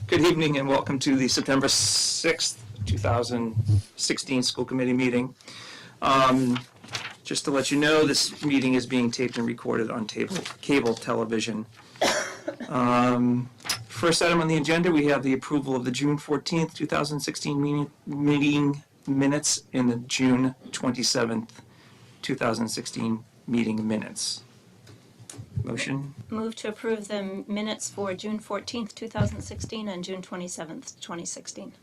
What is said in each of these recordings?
Good evening and welcome to the September 6th, 2016 school committee meeting. Just to let you know, this meeting is being taped and recorded on cable television. First item on the agenda, we have the approval of the June 14th, 2016 meeting minutes and the June 27th, 2016 meeting minutes. Motion? Move to approve the minutes for June 14th, 2016 and June 27th, 2016.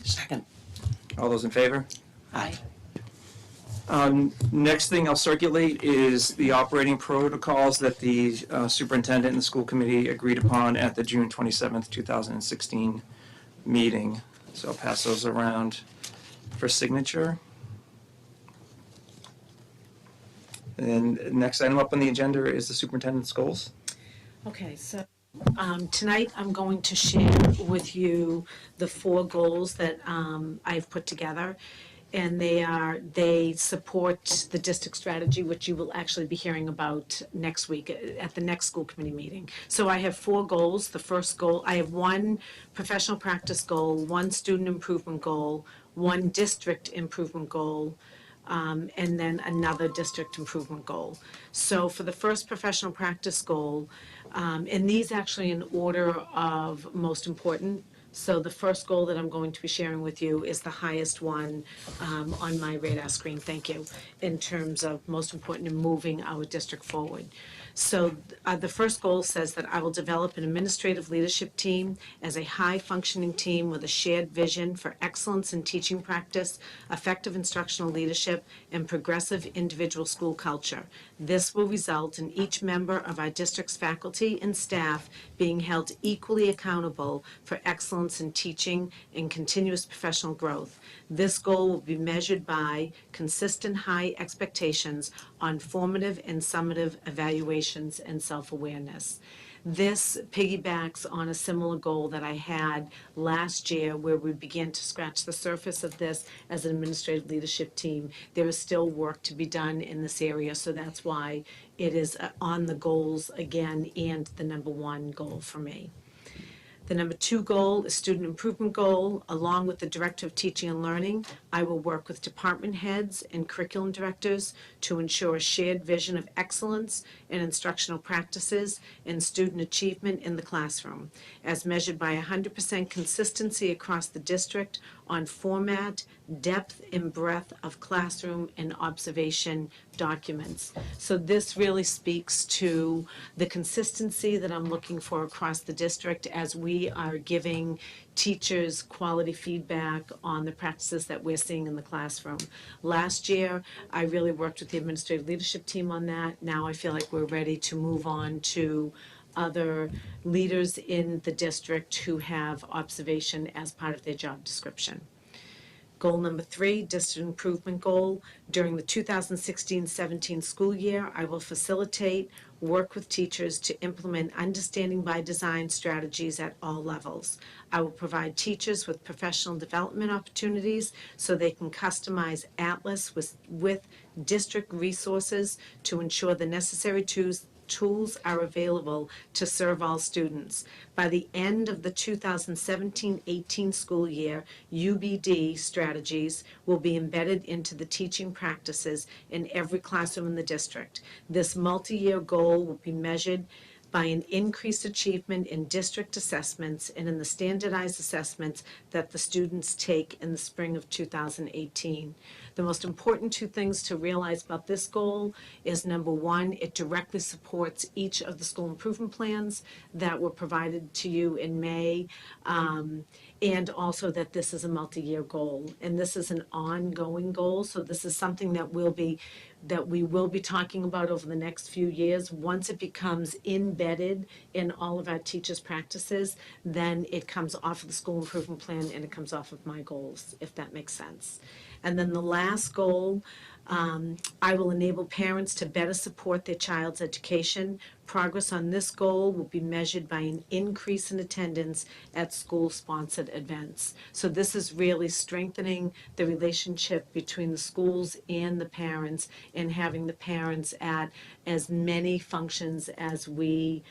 Second. All those in favor? Aye. Next thing I'll circulate is the operating protocols that the superintendent and the school committee agreed upon at the June 27th, 2016 meeting. So I'll pass those around for signature. And next item up on the agenda is the superintendent's goals. Okay, so tonight I'm going to share with you the 4 goals that I've put together. And they support the district strategy, which you will actually be hearing about next week at the next school committee meeting. So I have 4 goals. The first goal, I have 1 professional practice goal, 1 student improvement goal, 1 district improvement goal, and then another district improvement goal. So for the first professional practice goal, and these actually in order of most important. So the first goal that I'm going to be sharing with you is the highest one on my radar screen, thank you, in terms of most important in moving our district forward. So the first goal says that I will develop an administrative leadership team as a high-functioning team with a shared vision for excellence in teaching practice, effective instructional leadership, and progressive individual school culture. This will result in each member of our district's faculty and staff being held equally accountable for excellence in teaching and continuous professional growth. This goal will be measured by consistent high expectations on formative and summative evaluations and self-awareness. This piggybacks on a similar goal that I had last year where we began to scratch the surface of this as an administrative leadership team. There is still work to be done in this area, so that's why it is on the goals again and the number 1 goal for me. The number 2 goal is student improvement goal. Along with the Director of Teaching and Learning, I will work with department heads and curriculum directors to ensure a shared vision of excellence in instructional practices and student achievement in the classroom, as measured by 100% consistency across the district on format, depth, and breadth of classroom and observation documents. So this really speaks to the consistency that I'm looking for across the district as we are giving teachers quality feedback on the practices that we're seeing in the classroom. Last year, I really worked with the administrative leadership team on that. Now I feel like we're ready to move on to other leaders in the district who have observation as part of their job description. Goal number 3, district improvement goal. During the 2016-17 school year, I will facilitate, work with teachers to implement understanding by design strategies at all levels. I will provide teachers with professional development opportunities so they can customize Atlas with district resources to ensure the necessary tools are available to serve all students. By the end of the 2017-18 school year, UBD strategies will be embedded into the teaching practices in every classroom in the district. This multi-year goal will be measured by an increased achievement in district assessments and in the standardized assessments that the students take in the spring of 2018. The most important 2 things to realize about this goal is, number 1, it directly supports each of the school improvement plans that were provided to you in May, and also that this is a multi-year goal. And this is an ongoing goal, so this is something that we will be talking about over the next few years. Once it becomes embedded in all of our teachers' practices, then it comes off of the school improvement plan and it comes off of my goals, if that makes sense. And then the last goal, I will enable parents to better support their child's education, Progress on this goal will be measured by an increase in attendance at school-sponsored events. So this is really strengthening the relationship between the schools and the parents, and having the parents at as many functions as we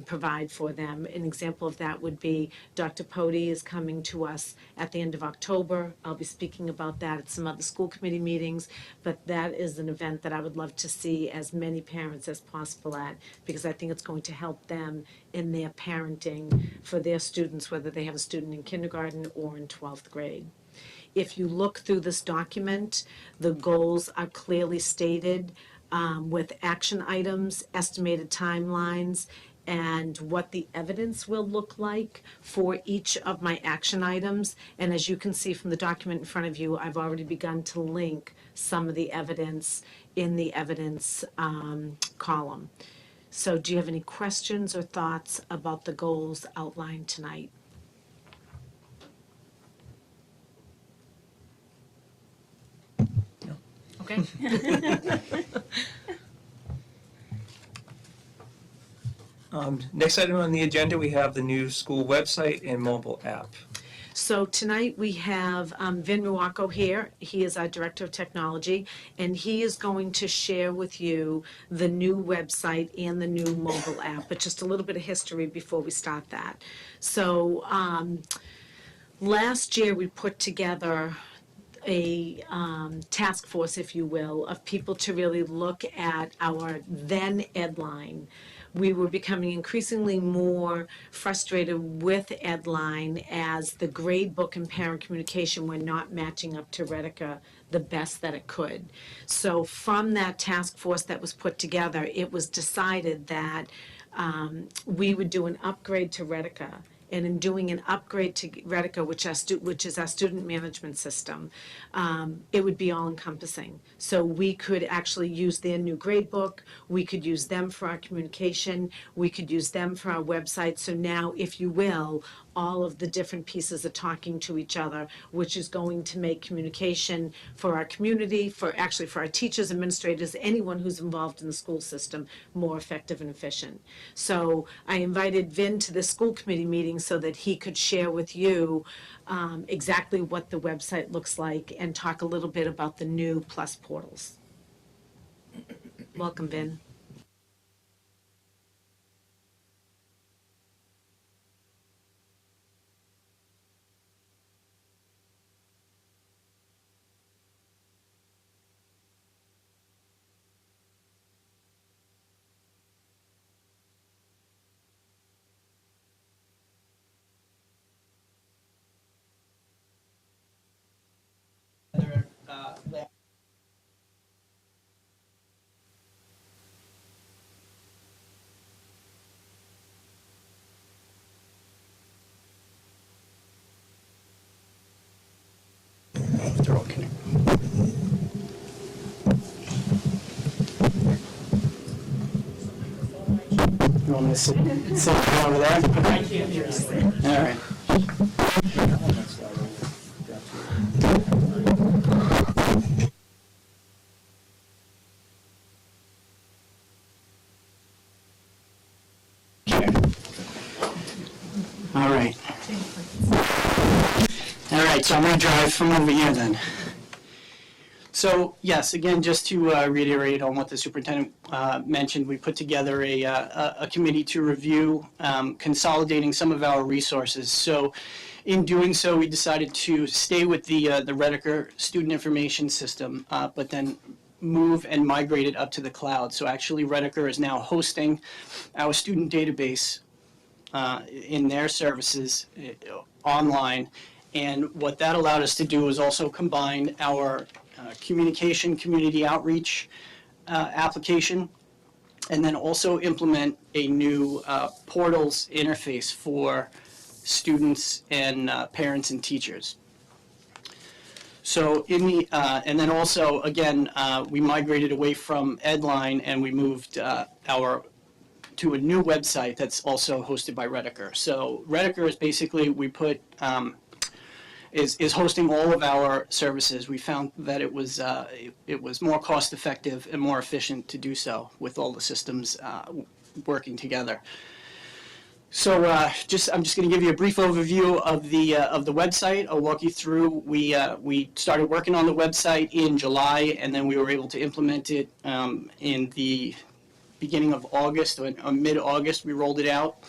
provide for them. An example of that would be Dr. Pody is coming to us at the end of October. I'll be speaking about that at some other school committee meetings, but that is an event that I would love to see as many parents as possible at, because I think it's going to help them in their parenting for their students, whether they have a student in kindergarten or in 12th grade. If you look through this document, the goals are clearly stated with action items, estimated timelines, and what the evidence will look like for each of my action items. And as you can see from the document in front of you, I've already begun to link some of the evidence in the evidence column. So do you have any questions or thoughts about the goals outlined tonight? Okay. Next item on the agenda, we have the new school website and mobile app. So tonight we have Vin Ruaco here. He is our Director of Technology, and he is going to share with you the new website and the new mobile app. But just a little bit of history before we start that. So last year we put together a task force, if you will, of people to really look at our then Edline. We were becoming increasingly more frustrated with Edline as the grade book and parent communication were not matching up to Redica the best that it could. So from that task force that was put together, it was decided that we would do an upgrade to Redica. And in doing an upgrade to Redica, which is our student management system, it would be all-encompassing. So we could actually use their new grade book, we could use them for our communication, we could use them for our website. So now, if you will, all of the different pieces are talking to each other, which is going to make communication for our community, for our teachers, administrators, anyone who's involved in the school system, more effective and efficient. So I invited Vin to this school committee meeting so that he could share with you exactly what the website looks like and talk a little bit about the new Plus portals. Welcome, Vin. They're all connected. You want me to sit over there? I can't hear you. All right. Okay. All right. All right, so I'm going to drive from over here then. So yes, again, just to reiterate on what the superintendent mentioned, we put together a committee to review consolidating some of our resources. So in doing so, we decided to stay with the Redica student information system, but then move and migrate it up to the cloud. So actually, Redica is now hosting our student database in their services online. And what that allowed us to do was also combine our communication, community outreach application, and then also implement a new portals interface for students and parents and teachers. So and then also, again, we migrated away from Edline and we moved to a new website that's also hosted by Redica. So Redica is basically, we put is hosting all of our services. We found that it was more cost effective and more efficient to do so with all the systems working together. So I'm just going to give you a brief overview of the website. I'll walk you through. We started working on the website in July, and then we were able to implement it in the beginning of August, or mid-August. We rolled it out.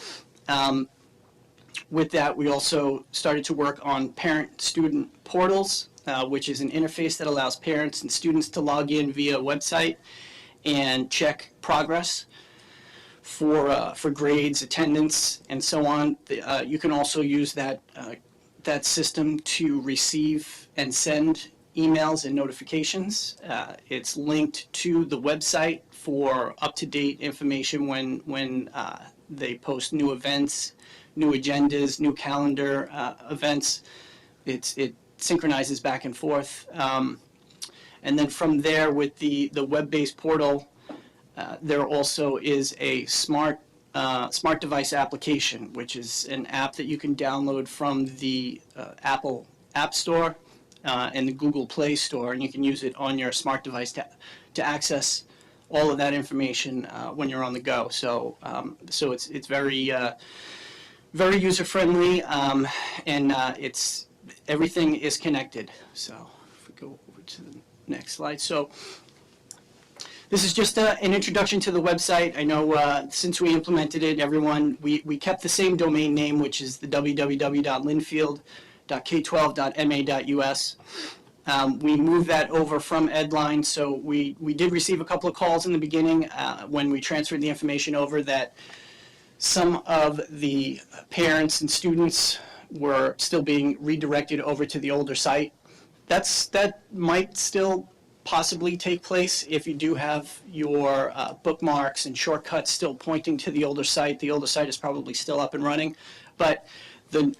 With that, we also started to work on parent-student portals, which is an interface that allows parents and students to log in via website and check progress for grades, attendance, and so on. You can also use that system to receive and send emails and notifications. It's linked to the website for up-to-date information when they post new events, new agendas, new calendar events. It synchronizes back and forth. And then from there, with the web-based portal, there also is a smart device application, which is an app that you can download from the Apple App Store and the Google Play Store, and you can use it on your smart device to access all of that information when you're on the go. So it's very very user friendly, and everything is connected. So if we go over to the next slide. So this is just an introduction to the website. I know since we implemented it, we kept the same domain name, which is the www.linfield.k12.ma.us. We moved that over from Edline, so we did receive a couple of calls in the beginning when we transferred the information over that some of the parents and students were still being redirected over to the older site. That might still possibly take place if you do have your bookmarks and shortcuts still pointing to the older site. The older site is probably still up and running, but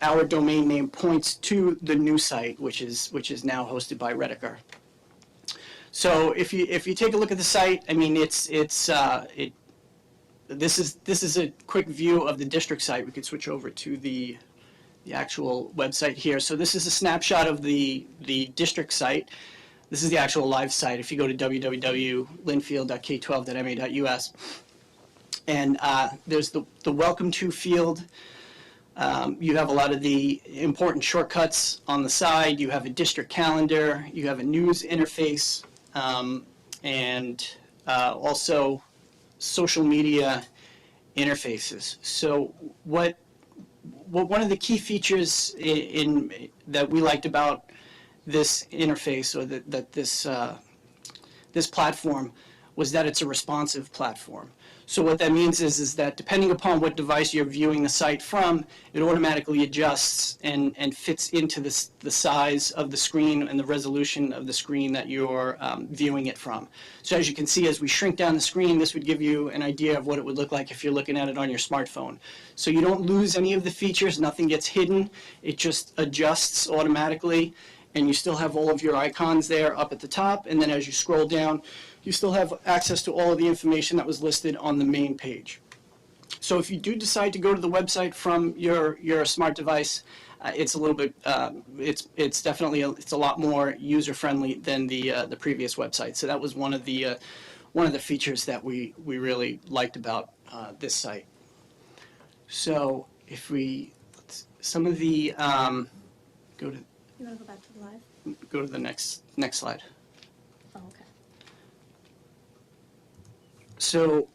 our domain name points to the new site, which is now hosted by Rediker. So if you take a look at the site, I mean this is a quick view of the district site. We could switch over to the actual website here. So this is a snapshot of the district site. This is the actual live site. If you go to www.linfield.k12.ma.us, and there's the welcome to field. You have a lot of the important shortcuts on the side. You have a district calendar. You have a news interface, and also social media interfaces. So one of the key features that we liked about this interface, or this platform, was that it's a responsive platform. So what that means is that depending upon what device you're viewing the site from, it automatically adjusts and fits into the size of the screen and the resolution of the screen that you're viewing it from. So as you can see, as we shrink down the screen, this would give you an idea of what it would look like if you're looking at it on your smartphone. So you don't lose any of the features, nothing gets hidden, it just adjusts automatically, and you still have all of your icons there up at the top, and then as you scroll down, you still have access to all of the information that was listed on the main page. So if you do decide to go to the website from your smart device, it's a little bit, it's definitely it's a lot more user friendly than the previous website. So that was one of the features that we really liked about this site. So if we, some of the go to. You want to go back to the live? Go to the next slide. Oh, okay. So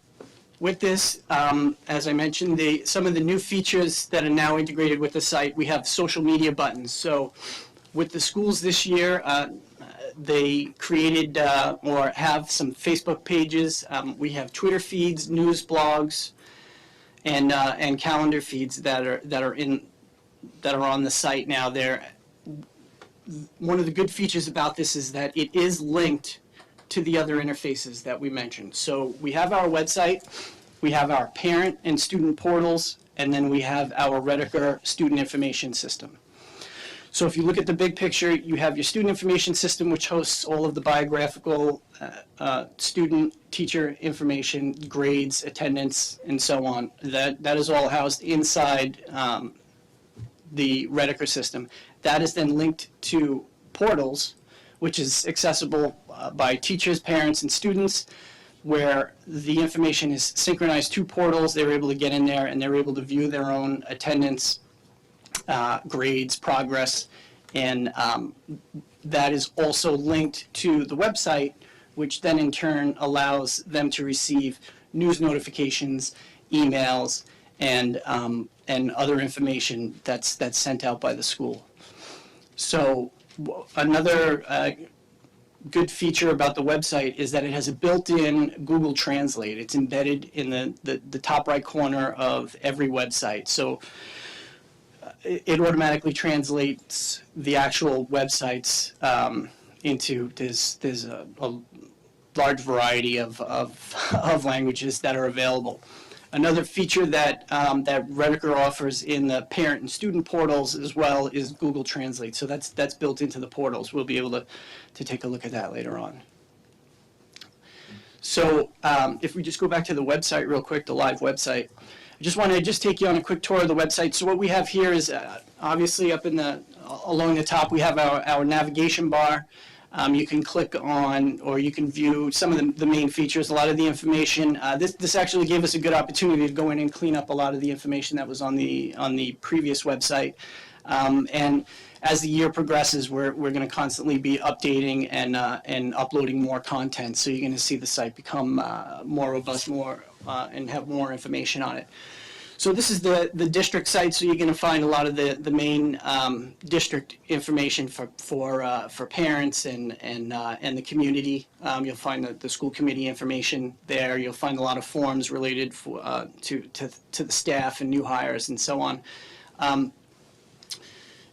with this, as I mentioned, some of the new features that are now integrated with the site, we have social media buttons. So with the schools this year, they created or have some Facebook pages. We have Twitter feeds, news blogs, and calendar feeds that are on the site now. One of the good features about this is that it is linked to the other interfaces that we mentioned. So we have our website, we have our parent and student portals, and then we have our Rediker student information system. So if you look at the big picture, you have your student information system, which hosts all of the biographical student teacher information, grades, attendance, and so on. That is all housed inside the Rediker system. That is then linked to portals, which is accessible by teachers, parents, and students. where the information is synchronized to portals. They were able to get in there and they're able to view their own attendance, grades, progress, and that is also linked to the website, which then in turn allows them to receive news notifications, emails, and other information that's sent out by the school. So another good feature about the website is that it has a built-in Google Translate. It's embedded in the top right corner of every website. So it automatically translates the actual websites into, there's a large variety of languages that are available. Another feature that that Redeker offers in the parent and student portals as well is Google Translate. So that's built into the portals. We'll be able to take a look at that later on. So if we just go back to the website real quick, the live website, I just want to take you on a quick tour of the website. So what we have here is obviously up in along the top we have our navigation bar. You can click on, or you can view some of the main features, a lot of the information. This actually gave us a good opportunity to go in and clean up a lot of the information that was on the previous website. And as the year progresses, we're going to constantly be updating and uploading more content. So you're going to see the site become more robust, and have more information on it. So this is the district site, so you're going to find a lot of the main district information for parents and the community. You'll find the school committee information there. You'll find a lot of forms related to the staff and new hires and so on.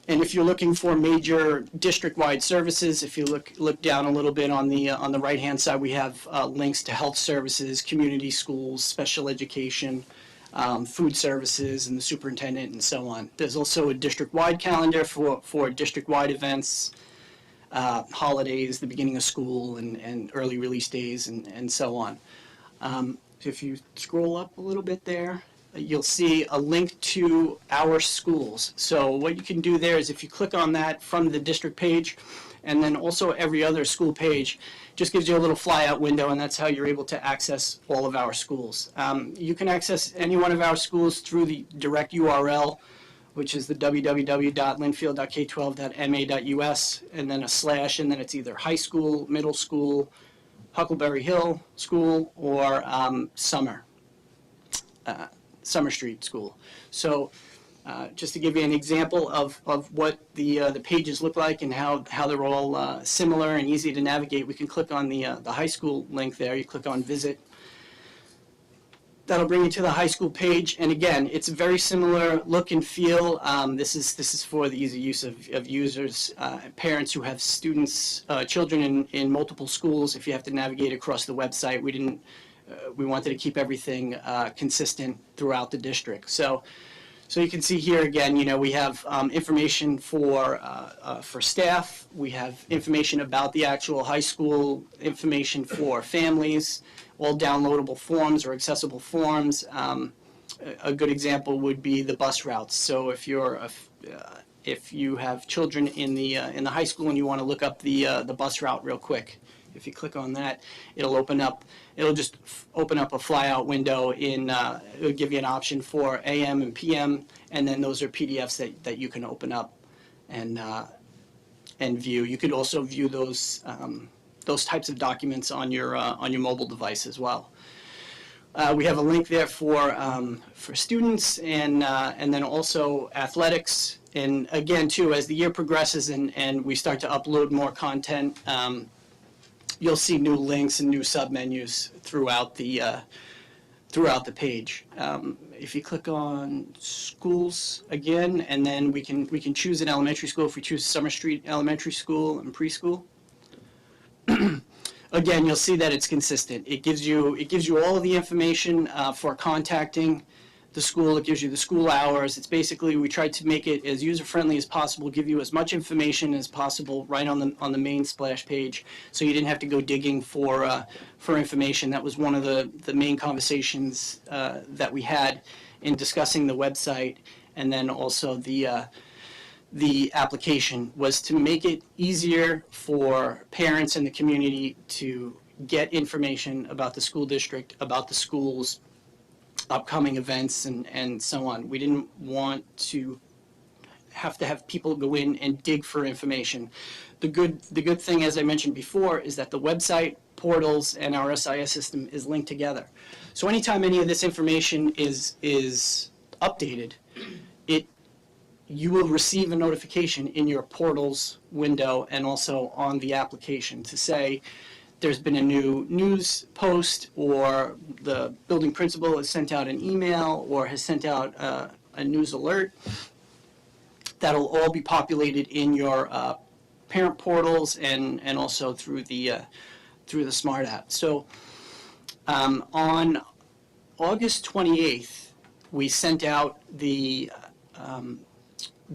And if you're looking for major district-wide services, if you look down a little bit on the right-hand side, we have links to health services, community schools, special education, food services, and the superintendent, and so on. There's also a district-wide calendar for district-wide events, holidays, the beginning of school, and early release days, and so on. If you scroll up a little bit there, you'll see a link to our schools. So what you can do there is if you click on that from the district page, and then also every other school page, just gives you a little flyout window, and that's how you're able to access all of our schools. You can access any one of our schools through the direct URL, which is the www.linfield.k12.ma.us, and then a slash, and then it's either high school, middle school, Huckleberry Hill School, or Summer Street School. So just to give you an example of what the pages look like and how they're all similar and easy to navigate, we can click on the high school link there. You click on visit. That'll bring you to the high school page, and again, it's a very similar look and feel. This is for the easy use of users, parents who have students, children in multiple schools. If you have to navigate across the website, we wanted to keep everything consistent throughout the district. So you can see here again, we have information for staff. We have information about the actual high school, information for families, all downloadable forms or accessible forms. A good example would be the bus routes. So if you have children in the high school and you want to look up the bus route real quick, if you click on that, it'll just open up a flyout window. It'll give you an option for AM and PM, and then those are PDFs that you can open up and view. You could also view those types of documents on your mobile device as well. We have a link there for students and then also athletics. And again, too, as the year progresses and we start to upload more content, you'll see new links and new submenus throughout the page. If you click on schools again, and then we can choose an elementary school. If we choose Summer Street Elementary School and preschool, again, you'll see that it's consistent. It gives you all of the information for contacting the school. It gives you the school hours. It's basically, we tried to make it as user-friendly as possible, give you as much information as possible right on the main splash page, so you didn't have to go digging for information. That was one of the main conversations that we had in discussing the website, and then also the application, was to make it easier for parents in the community to get information about the school district, about the schools, upcoming events, and so on. We didn't want to have people go in and dig for information. The good thing, as I mentioned before, is that the website, portals, and our SIS system is linked together. So anytime any of this information is updated, you will receive a notification in your portals window and also on the application to say there's been a new news post, or the building principal has sent out an email or has sent out a news alert. That'll all be populated in your parent portals and also through the Smart app. So on August 28th, we sent out the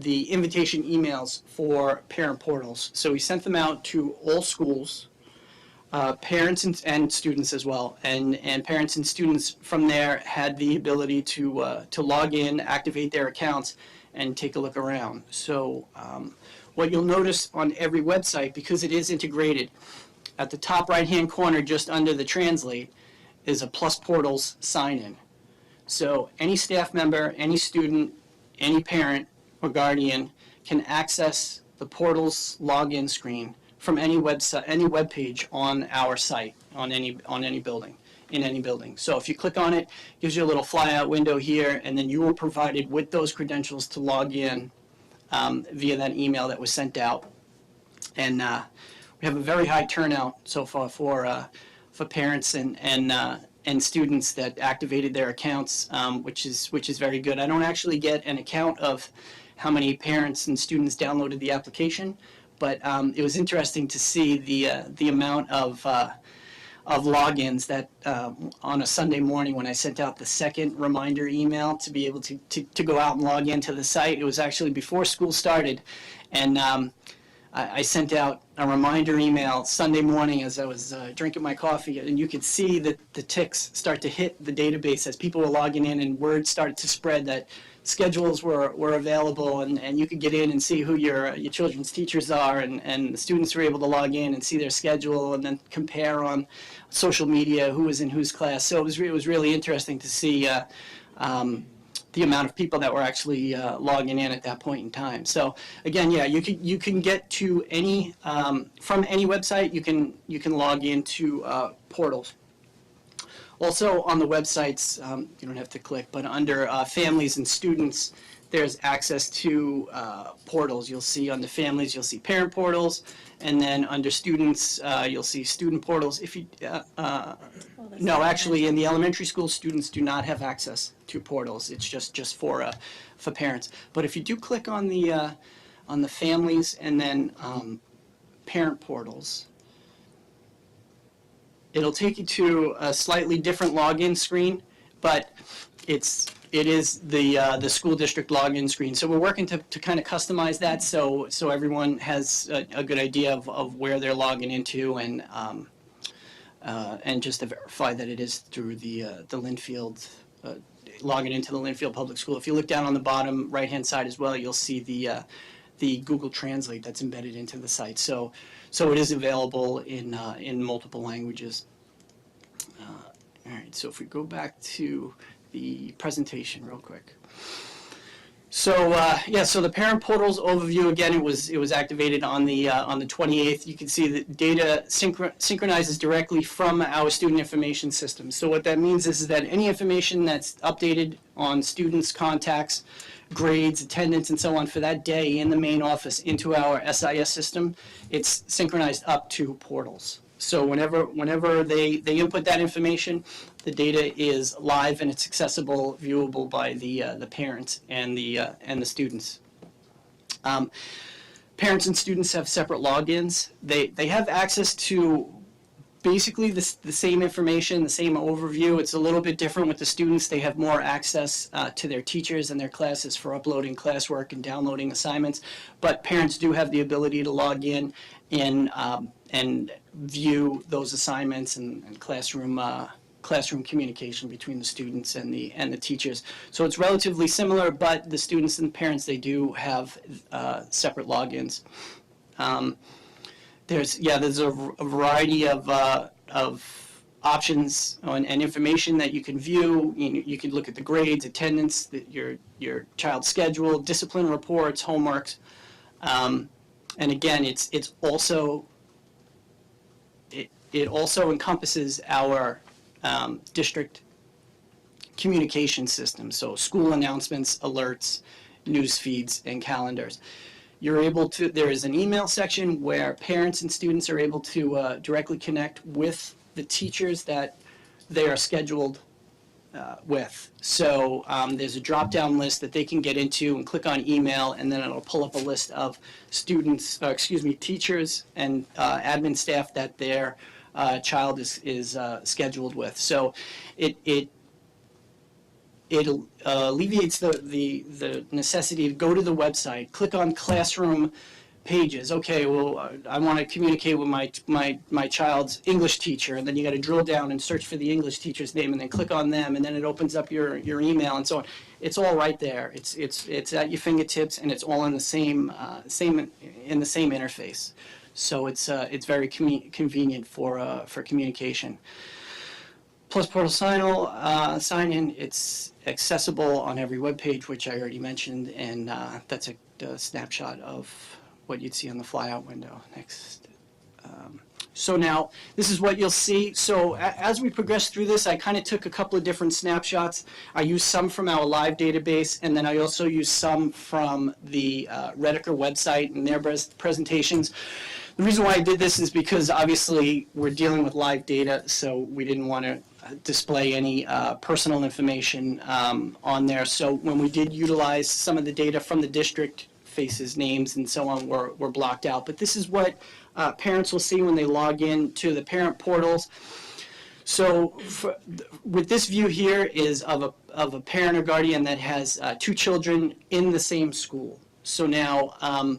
invitation emails for parent portals. So we sent them out to all schools, parents and students as well. And parents and students from there had the ability to log in, activate their accounts, and take a look around. So what you'll notice on every website, because it is integrated, at the top right-hand corner, just under the Translate, is a Plus Portals sign-in. So any staff member, any student, any parent or guardian can access the Portals login screen from any website, any web page on our site, on any building, in any building. So if you click on it, it gives you a little flyout window here, and then you are provided with those credentials to log in via that email that was sent out. And we have a very high turnout so far for parents and students that activated their accounts, which is very good. I don't actually get an account of how many parents and students downloaded the application, but it was interesting to see the amount of logins that on a Sunday morning when I sent out the second reminder email to be able to go out and log into the site. It was actually before school started, and I sent out a reminder email Sunday morning as I was drinking my coffee, and you could see that the ticks start to hit the database as people were logging in, and word started to spread that schedules were available, and you could get in and see who your children's teachers are, and the students were able to log in and see their schedule and then compare on social media who was in whose class. So it was really interesting to see the amount of people that were actually logging in at that point in time. So again, yeah, you can get to any from any website. You can log into portals. Also on the websites, you don't have to click, but under families and students, there's access to portals. You'll see under families, you'll see parent portals, and then under students, you'll see student portals. If you no, actually, in the elementary school, students do not have access to portals. It's just for parents. But if you do click on the families and then parent portals, it'll take you to a slightly different login screen, but it is the school district login screen. So we're working to kind of customize that so everyone has a good idea of where they're logging into, and just to verify that it is through the Linfield, logging into the Linfield Public School. If you look down on the bottom right-hand side as well, you'll see the Google Translate that's embedded into the site. So it is available in multiple languages. All right, so if we go back to the presentation real quick. So yeah, so the parent portals overview, again, it was activated on the 28th. You can see that data synchronizes directly from our student information system. So what that means is that any information that's updated on students' contacts, grades, attendance, and so on for that day in the main office into our SIS system, it's synchronized up to portals. So whenever they input that information, the data is live and it's accessible, viewable by the parents and the students. Parents and students have separate logins. They have access to basically the same information, the same overview. It's a little bit different with the students. They have more access to their teachers and their classes for uploading classwork and downloading assignments. But parents do have the ability to log in and view those assignments and classroom communication between the students and the teachers. So it's relatively similar, but the students and parents, they do have separate logins. There's a variety of of options and information that you can view. You can look at the grades, attendance, your child's schedule, discipline reports, homeworks. And again, it also encompasses our district communication system, so school announcements, alerts, news feeds, and calendars. There is an email section where parents and students are able to directly connect with the teachers that they are scheduled with. So there's a drop-down list that they can get into and click on email, and then it'll pull up a list of teachers and admin staff that their child is scheduled with. So it alleviates the necessity to go to the website, click on classroom pages. Okay, well, I want to communicate with my child's English teacher, and then you got to drill down and search for the English teacher's name, and then click on them, and then it opens up your email and so on. It's all right there. It's at your fingertips, and it's all in the same interface. So it's very convenient for communication. Plus Portal sign-in, it's accessible on every web page, which I already mentioned, and that's a snapshot of what you'd see on the flyout window. Next. So now, this is what you'll see. So as we progress through this, I kind of took a couple of different snapshots. I used some from our live database, and then I also used some from the Redeker website and their presentations. The reason why I did this is because obviously we're dealing with live data, so we didn't want to display any personal information on there. So when we did utilize some of the data from the district, faces, names, and so on were blocked out. But this is what parents will see when they log in to the parent portals. So with this view here is of a parent or guardian that has two children in the same school. So now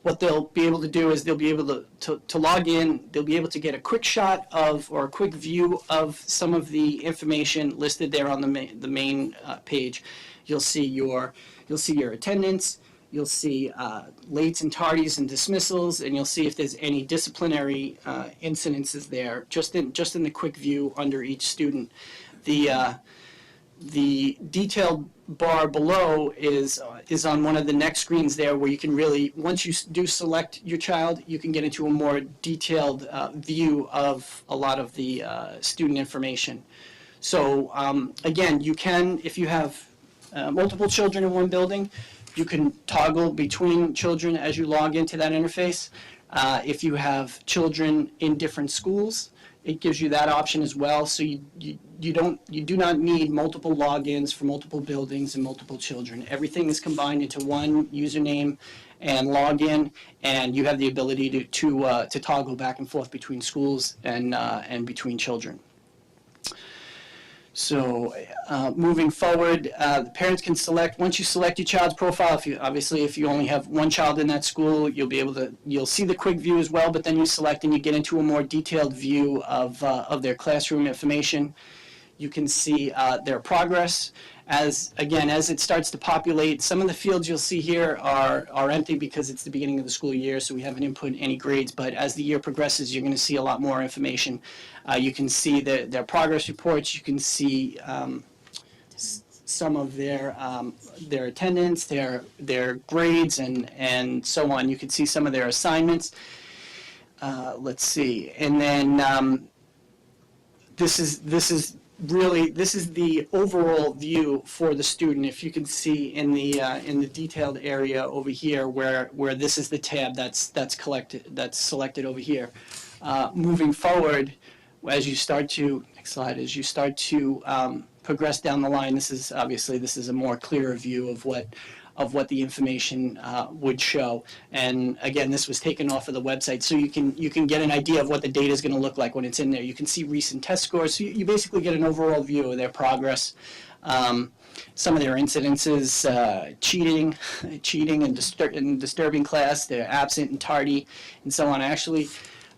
what they'll be able to do is they'll be able to log in, they'll be able to get a quick shot of or a quick view of some of the information listed there on the main page. You'll see your attendance, you'll see lates and tardies and dismissals, and you'll see if there's any disciplinary incidences there, just in the quick view under each student. The detailed bar below is on one of the next screens there, where you can really, once you do select your child, you can get into a more detailed view of a lot of the student information. So again, you can, if you have multiple children in one building, you can toggle between children as you log into that interface. If you have children in different schools, it gives you that option as well. So you do not need multiple logins for multiple buildings and multiple children. Everything is combined into one username and login, and you have the ability to toggle back and forth between schools and between children. So moving forward, the parents can select, once you select your child's profile, if you only have one child in that school, you'll see the quick view as well, but then you select and you get into a more detailed view of their classroom information. You can see their progress. As it starts to populate, some of the fields you'll see here are empty because it's the beginning of the school year, so we haven't input any grades, but as the year progresses, you're going to see a lot more information. You can see their progress reports, you can see some of their attendance, their grades, and so on. You can see some of their assignments. Let's see, and then this is the overall view for the student. If you can see in the detailed area over here, where this is the tab that's selected over here. Moving forward, as you start to progress down the line, this is a more clearer view of what the information would show. And again, this was taken off of the website, so you can get an idea of what the data is going to look like when it's in there. You can see recent test scores, so you basically get an overall view of their progress, some of their incidences, cheating and disturbing class, they're absent and tardy, and so on. Actually,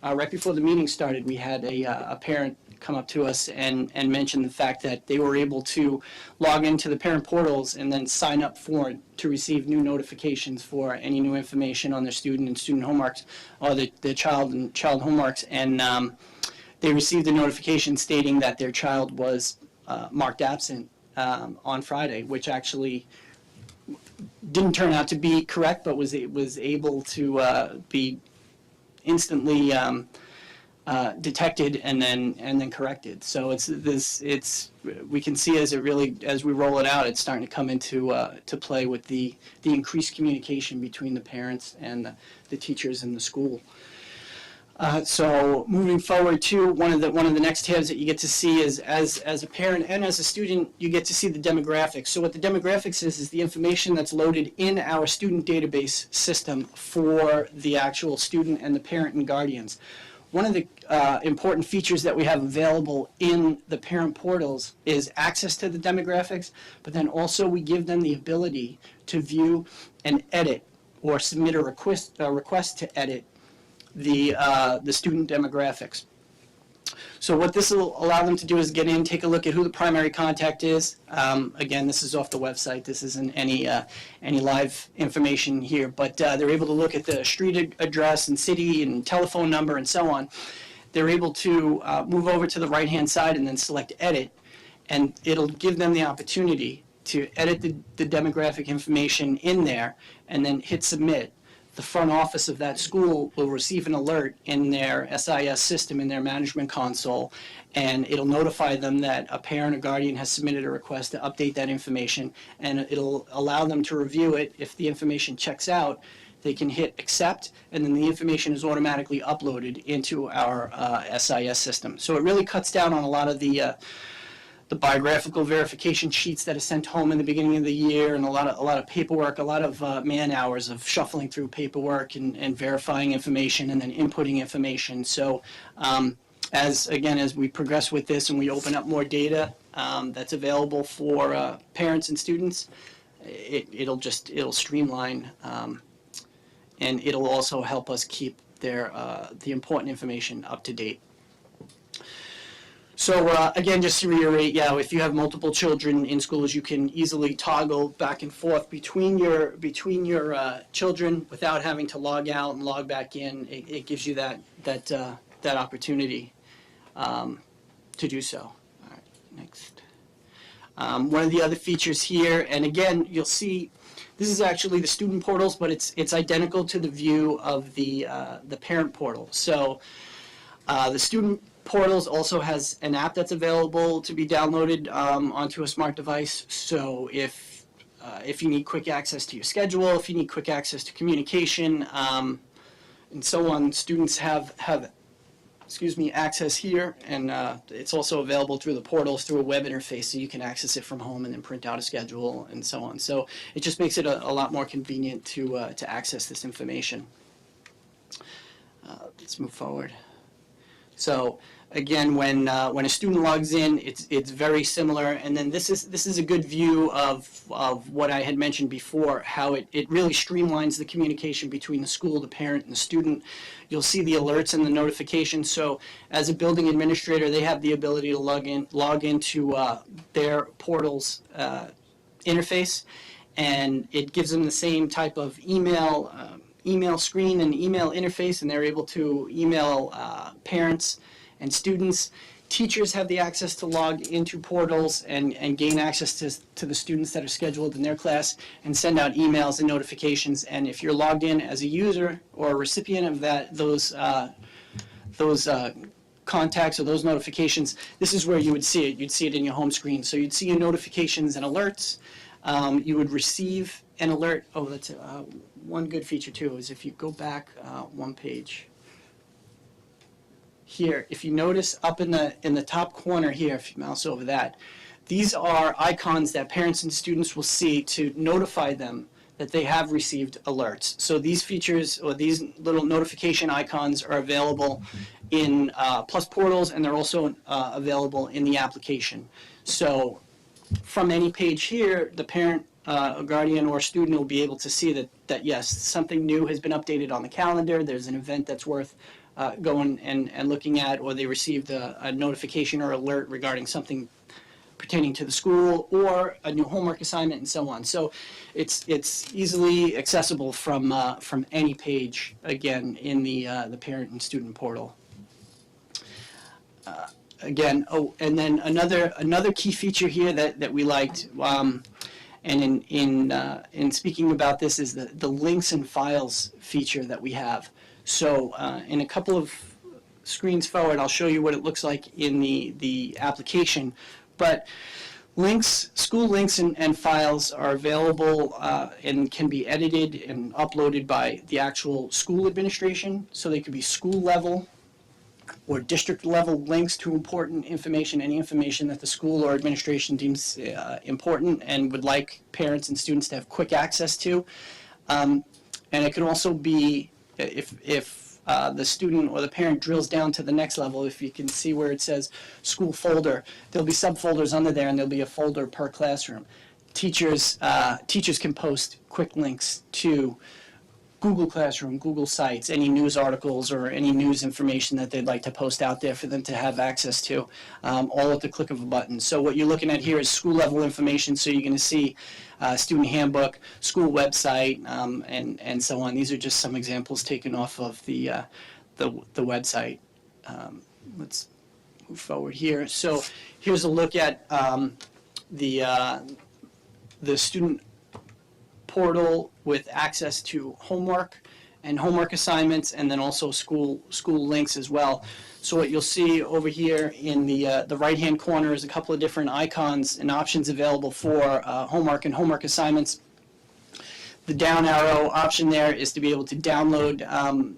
right before the meeting started, we had a parent come up to us and mention the fact that they were able to log into the parent portals and then sign up to receive new notifications for any new information on their student and student homeworks, or their child and child homeworks, and they received a notification stating that their child was marked absent on Friday, which actually didn't turn out to be correct, but was able to be instantly detected and then corrected. So we can see as we roll it out, it's starting to come into to play with the increased communication between the parents and the teachers in the school. So moving forward to one of the next tabs that you get to see is as a parent and as a student, you get to see the demographics. So what the demographics is the information that's loaded in our student database system for the actual student and the parent and guardians. One of the important features that we have available in the parent portals is access to the demographics, but then also we give them the ability to view and edit or submit a request to edit the student demographics. So what this will allow them to do is get in, take a look at who the primary contact is. Again, this is off the website. This isn't any live information here, but they're able to look at the street address and city and telephone number and so on. They're able to move over to the right-hand side and then select Edit, and it'll give them the opportunity to edit the demographic information in there and then hit Submit. The front office of that school will receive an alert in their SIS system, in their management console, and it'll notify them that a parent or guardian has submitted a request to update that information, and it'll allow them to review it. If the information checks out, they can hit Accept, and then the information is automatically uploaded into our SIS system. So it really cuts down on a lot of the biographical verification sheets that are sent home in the beginning of the year, and a lot of paperwork, a lot of man hours of shuffling through paperwork and verifying information and then inputting information. So as we progress with this and we open up more data that's available for parents and students, it'll streamline and it'll also help us keep the important information up to date. So again, just to reiterate, if you have multiple children in schools, you can easily toggle back and forth between your children without having to log out and log back in. It gives you that opportunity to do so. All right, next. One of the other features here, and again, you'll see this is actually the student portals, but it's identical to the view of the parent portal. So the student portals also has an app that's available to be downloaded onto a smart device. So if you need quick access to your schedule, if you need quick access to communication, and so on, students have access here, and it's also available through the portals through a web interface, so you can access it from home and then print out a schedule and so on. So it just makes it a lot more convenient to access this information. Let's move forward. So again, when a student logs in, it's very similar. And then this is a good view of what I had mentioned before, how it really streamlines the communication between the school, the parent, and the student. You'll see the alerts and the notifications. So as a building administrator, they have the ability to log into their portal's interface, and it gives them the same type of email screen and email interface, and they're able to email parents and students. Teachers have the access to log into portals and gain access to the students that are scheduled in their class and send out emails and notifications. And if you're logged in as a user or a recipient of those contacts or those notifications, this is where you would see it. You'd see it in your home screen. So you'd see your notifications and alerts. You would receive an alert. Oh, that's one good feature too, is if you go back one page. Here, if you notice up in the top corner here, if you mouse over that, these are icons that parents and students will see to notify them that they have received alerts. So these features, or these little notification icons, are available in Plus Portals, and they're also available in the application. So from any page here, the parent, a guardian, or student will be able to see that yes, something new has been updated on the calendar, there's an event that's worth going and looking at, or they received a notification or alert regarding something pertaining to the school, or a new homework assignment, and so on. So it's easily accessible from any page, again, in the parent and student portal. again, oh, and then another key feature here that we liked, and in speaking about this, is the links and files feature that we have. So in a couple of screens forward, I'll show you what it looks like in the application. But links, school links and files are available and can be edited and uploaded by the actual school administration. So they could be school level or district level links to important information, any information that the school or administration deems important and would like parents and students to have quick access to. And it can also be, if the student or the parent drills down to the next level, if you can see where it says school folder, there'll be subfolders under there, and there'll be a folder per classroom. Teachers can post quick links to Google Classroom, Google Sites, any news articles or any news information that they'd like to post out there for them to have access to, all at the click of a button. So what you're looking at here is school level information, so you're going to see student handbook, school website, and so on. These are just some examples taken off of the website. Let's move forward here. So here's a look at the student portal with access to homework and homework assignments, and then also school links as well. So what you'll see over here in the right-hand corner is a couple of different icons and options available for homework and homework assignments. The down arrow option there is to be able to download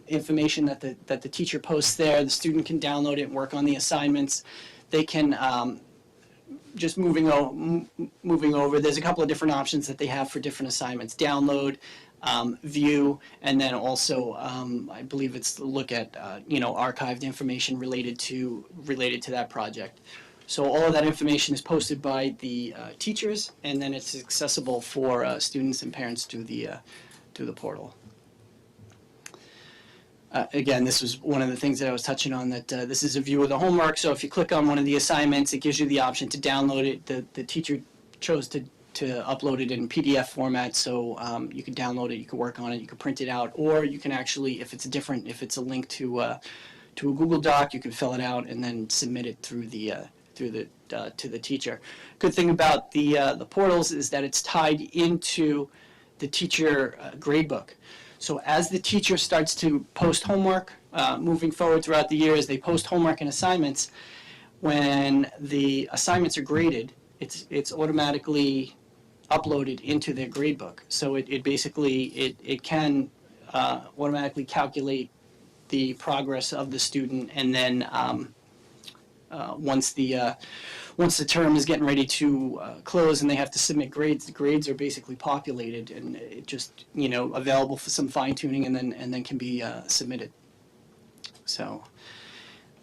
information that the teacher posts there. The student can download it and work on the assignments. They can just moving over, there's a couple of different options that they have for different assignments: download, view, and then also I believe it's look at archived information related to that project. So all of that information is posted by the teachers, and then it's accessible for students and parents through the portal. Again, this was one of the things that I was touching on, that this is a view of the homework. So if you click on one of the assignments, it gives you the option to download it. The teacher chose to upload it in PDF format, so you can download it, you can work on it, you can print it out, or you can actually, if it's a link to a Google Doc, you can fill it out and then submit it through to the teacher. Good thing about the portals is that it's tied into the teacher gradebook. So as the teacher starts to post homework, moving forward throughout the year, as they post homework and assignments, when the assignments are graded, it's automatically uploaded into their gradebook. So it basically can automatically calculate the progress of the student, and then once the term is getting ready to close and they have to submit grades, the grades are basically populated, and it just available for some fine tuning, and then can be submitted. So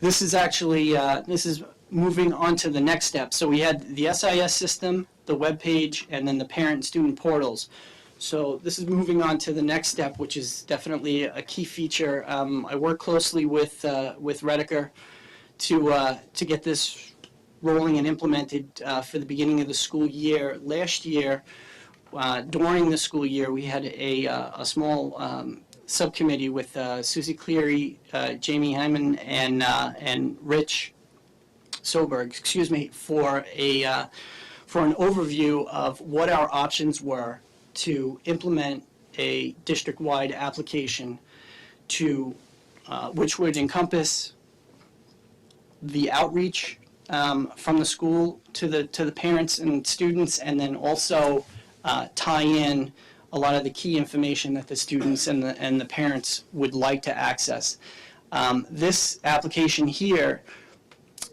this is actually this is moving on to the next step. So we had the SIS system, the web page, and then the parent and student portals. So this is moving on to the next step, which is definitely a key feature. I work closely with Redeker to get this rolling and implemented for the beginning of the school year. Last year, during the school year, we had a small subcommittee with Susie Cleary, Jamie Hyman, and Rich Soberg, for an overview of what our options were to implement a district-wide application to which would encompass the outreach from the school to the parents and students, and then also tie in a lot of the key information that the students and the parents would like to access. This application here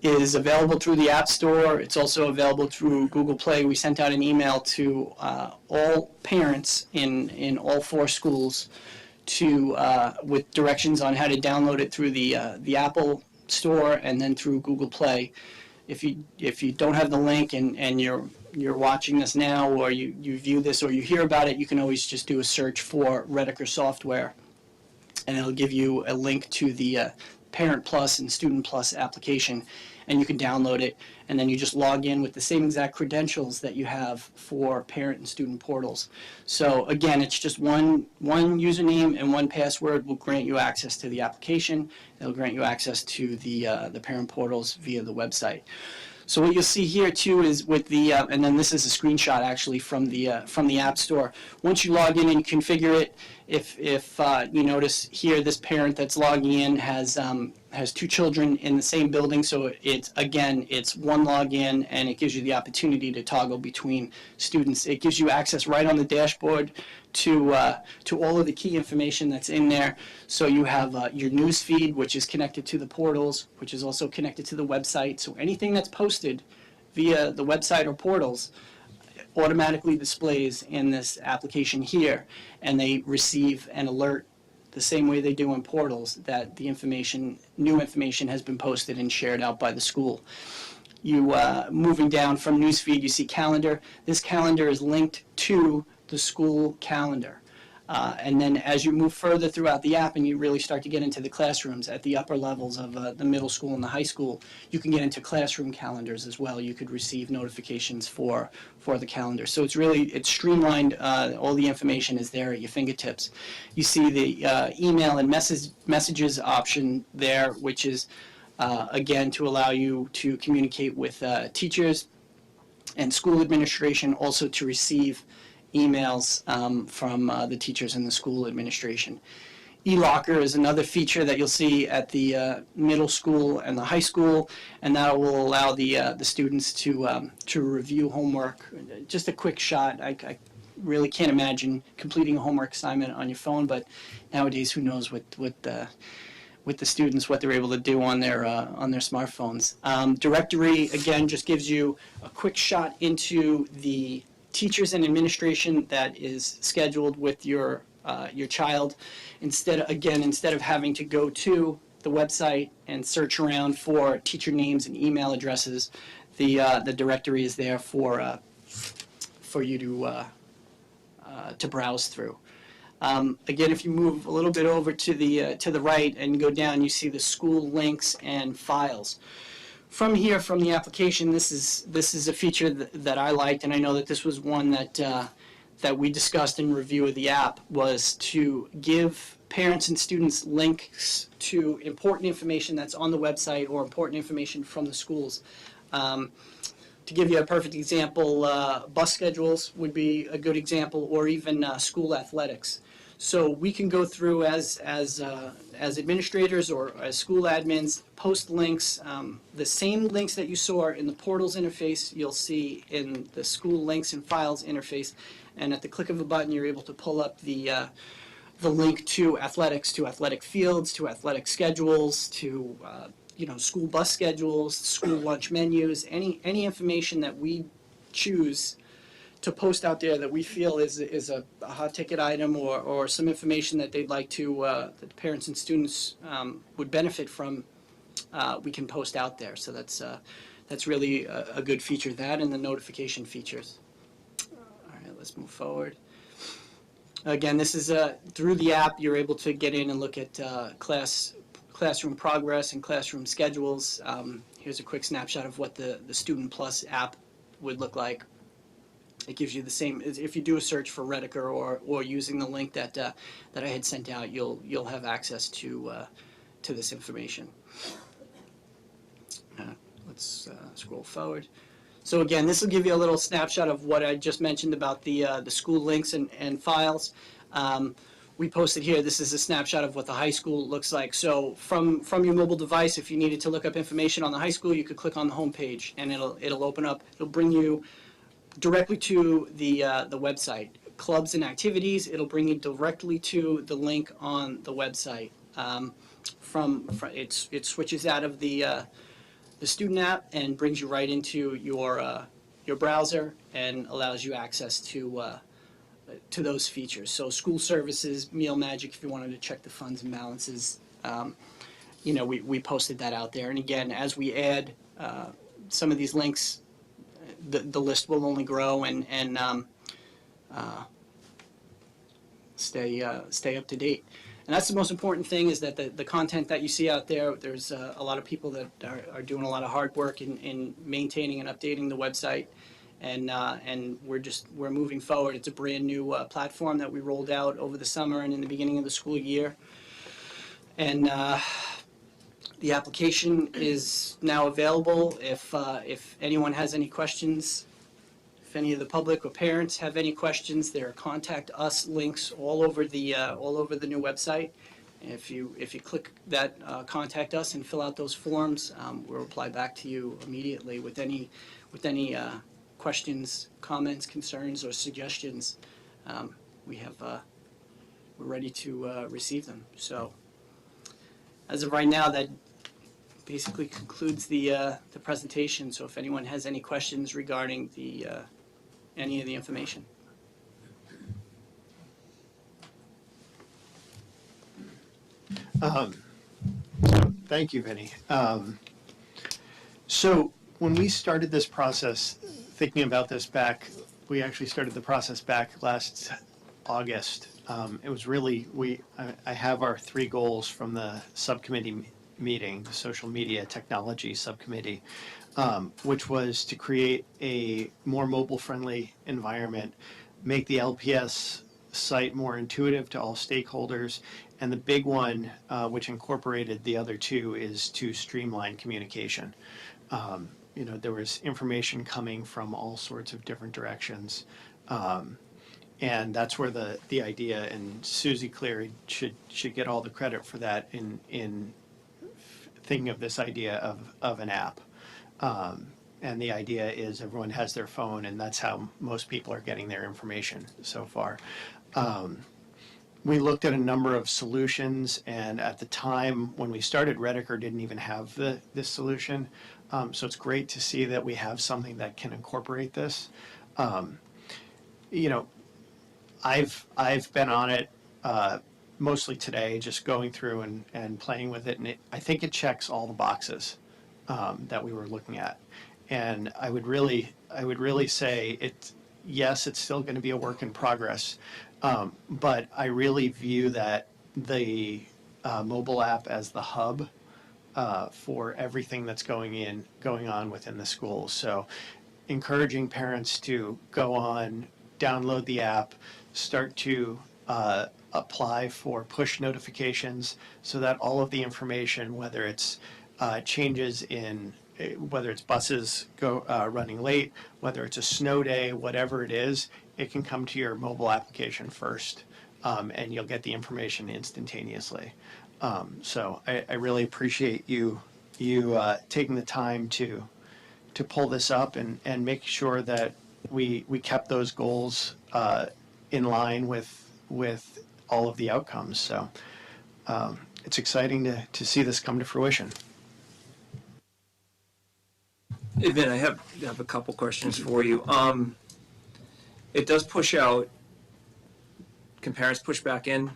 is available through the App Store. It's also available through Google Play. We sent out an email to all parents in all 4 schools with directions on how to download it through the Apple Store and then through Google Play. If you don't have the link and you're watching this now, or you view this or you hear about it, you can always just do a search for Redeker software, and it'll give you a link to the Parent Plus and Student Plus application. and you can download it, and then you just log in with the same exact credentials that you have for parent and student portals. So again, it's just one username and one password will grant you access to the application. It'll grant you access to the parent portals via the website. So what you'll see here too is with the, and then this is a screenshot actually from the App Store. Once you log in and you configure it, if you notice here, this parent that's logging in has 2 children in the same building. So it's one login, and it gives you the opportunity to toggle between students. It gives you access right on the dashboard to all of the key information that's in there. So you have your news feed, which is connected to the portals, which is also connected to the website. So anything that's posted via the website or portals automatically displays in this application here, and they receive an alert the same way they do in portals that the new information has been posted and shared out by the school. You moving down from newsfeed, you see calendar. This calendar is linked to the school calendar. And then as you move further throughout the app and you really start to get into the classrooms at the upper levels of the middle school and the high school, you can get into classroom calendars as well. You could receive notifications for the calendar. So it's streamlined. All the information is there at your fingertips. You see the email and messages option there, which is again to allow you to communicate with teachers and school administration, also to receive emails from the teachers and the school administration. eLocker is another feature that you'll see at the middle school and the high school, and that will allow the students to review homework. Just a quick shot. I really can't imagine completing a homework assignment on your phone, but nowadays, who knows with the students what they're able to do on their smartphones. Directory again just gives you a quick shot into the teachers and administration that is scheduled with your child. Instead of having to go to the website and search around for teacher names and email addresses, the directory is there for you to browse through. Again, if you move a little bit over to the right and go down, you see the school links and files. From here, from the application, this is a feature that I liked, and I know that this was one that we discussed in review of the app, was to give parents and students links to important information that's on the website or important information from the schools. To give you a perfect example, bus schedules would be a good example, or even school athletics. So we can go through as administrators or as school admins, post links, the same links that you saw in the portals interface, you'll see in the school links and files interface, and at the click of a button, you're able to pull up the link to athletics, to athletic fields, to athletic schedules, to school bus schedules, school lunch menus, any information that we choose to post out there that we feel is a hot ticket item, or some information that they'd like to, that parents and students would benefit from, we can post out there. So that's really a good feature, that and the notification features. All right, let's move forward. Again, this is through the app, you're able to get in and look at classroom progress and classroom schedules. Here's a quick snapshot of what the Student Plus app would look like. It gives you the same, if you do a search for Rediker or using the link that I had sent out, you'll have access to this information. Let's scroll forward. So again, this will give you a little snapshot of what I just mentioned about the school links and files. We posted here, this is a snapshot of what the high school looks like. So from your mobile device, if you needed to look up information on the high school, you could click on the home page and it'll open up, it'll bring you directly to the website. Clubs and activities, it'll bring you directly to the link on the website. It switches out of the student app and brings you right into your browser and allows you access to those features. So school services, Meal Magic, if you wanted to check the funds and balances, we posted that out there. And again, as we add some of these links, the list will only grow and stay up to date. And that's the most important thing, is that the content that you see out there, there's a lot of people that are doing a lot of hard work in maintaining and updating the website. And we're moving forward. It's a brand new platform that we rolled out over the summer and in the beginning of the school year. And the application is now available. If anyone has any questions, if any of the public or parents have any questions, there are contact us links all over the new website. And if you click that contact us and fill out those forms, we'll reply back to you immediately with any questions, comments, concerns, or suggestions. We're ready to receive them. So as of right now, that basically concludes the presentation. So if anyone has any questions regarding any of the information. So thank you, Vinny. So when we started this process, thinking about this back, we actually started the process back last August. It was really, I have our 3 goals from the subcommittee meeting, the social media technology subcommittee, which was to create a more mobile-friendly environment, make the LPS site more intuitive to all stakeholders, and the big one, which incorporated the other 2, is to streamline communication. There was information coming from all sorts of different directions, and that's where the idea, and Susie Cleary should get all the credit for that in thinking of this idea of an app. And the idea is everyone has their phone, and that's how most people are getting their information so far. We looked at a number of solutions, and at the time when we started, Redeker didn't even have this solution. So it's great to see that we have something that can incorporate this. I've been on it mostly today, just going through and playing with it, and I think it checks all the boxes that we were looking at. And I would really say yes, it's still going to be a work in progress, but I really view that the mobile app as the hub for everything that's going on within the schools. So encouraging parents to go on, download the app, start to apply for push notifications so that all of the information, whether it's changes in whether it's buses running late, whether it's a snow day, whatever it is, it can come to your mobile application first, and you'll get the information instantaneously. So I really appreciate you taking the time to pull this up and make sure that we kept those goals in line with all of the outcomes. So it's exciting to see this come to fruition. Hey, Vin, I have a couple questions for you. It does push out. Can parents push back in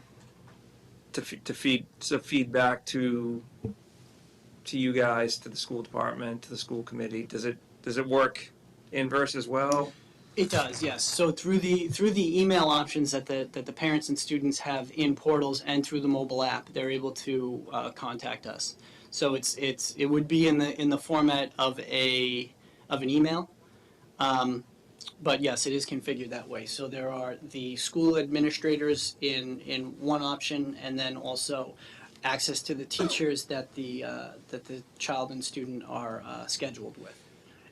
to feed back to you guys, to the school department, to the school committee? Does it work inverse as well? It does, yes. So through the email options that the parents and students have in portals and through the mobile app, they're able to contact us. So it would be in the format of an email, but yes, it is configured that way. So there are the school administrators in one option, and then also access to the teachers that the child and student are scheduled with.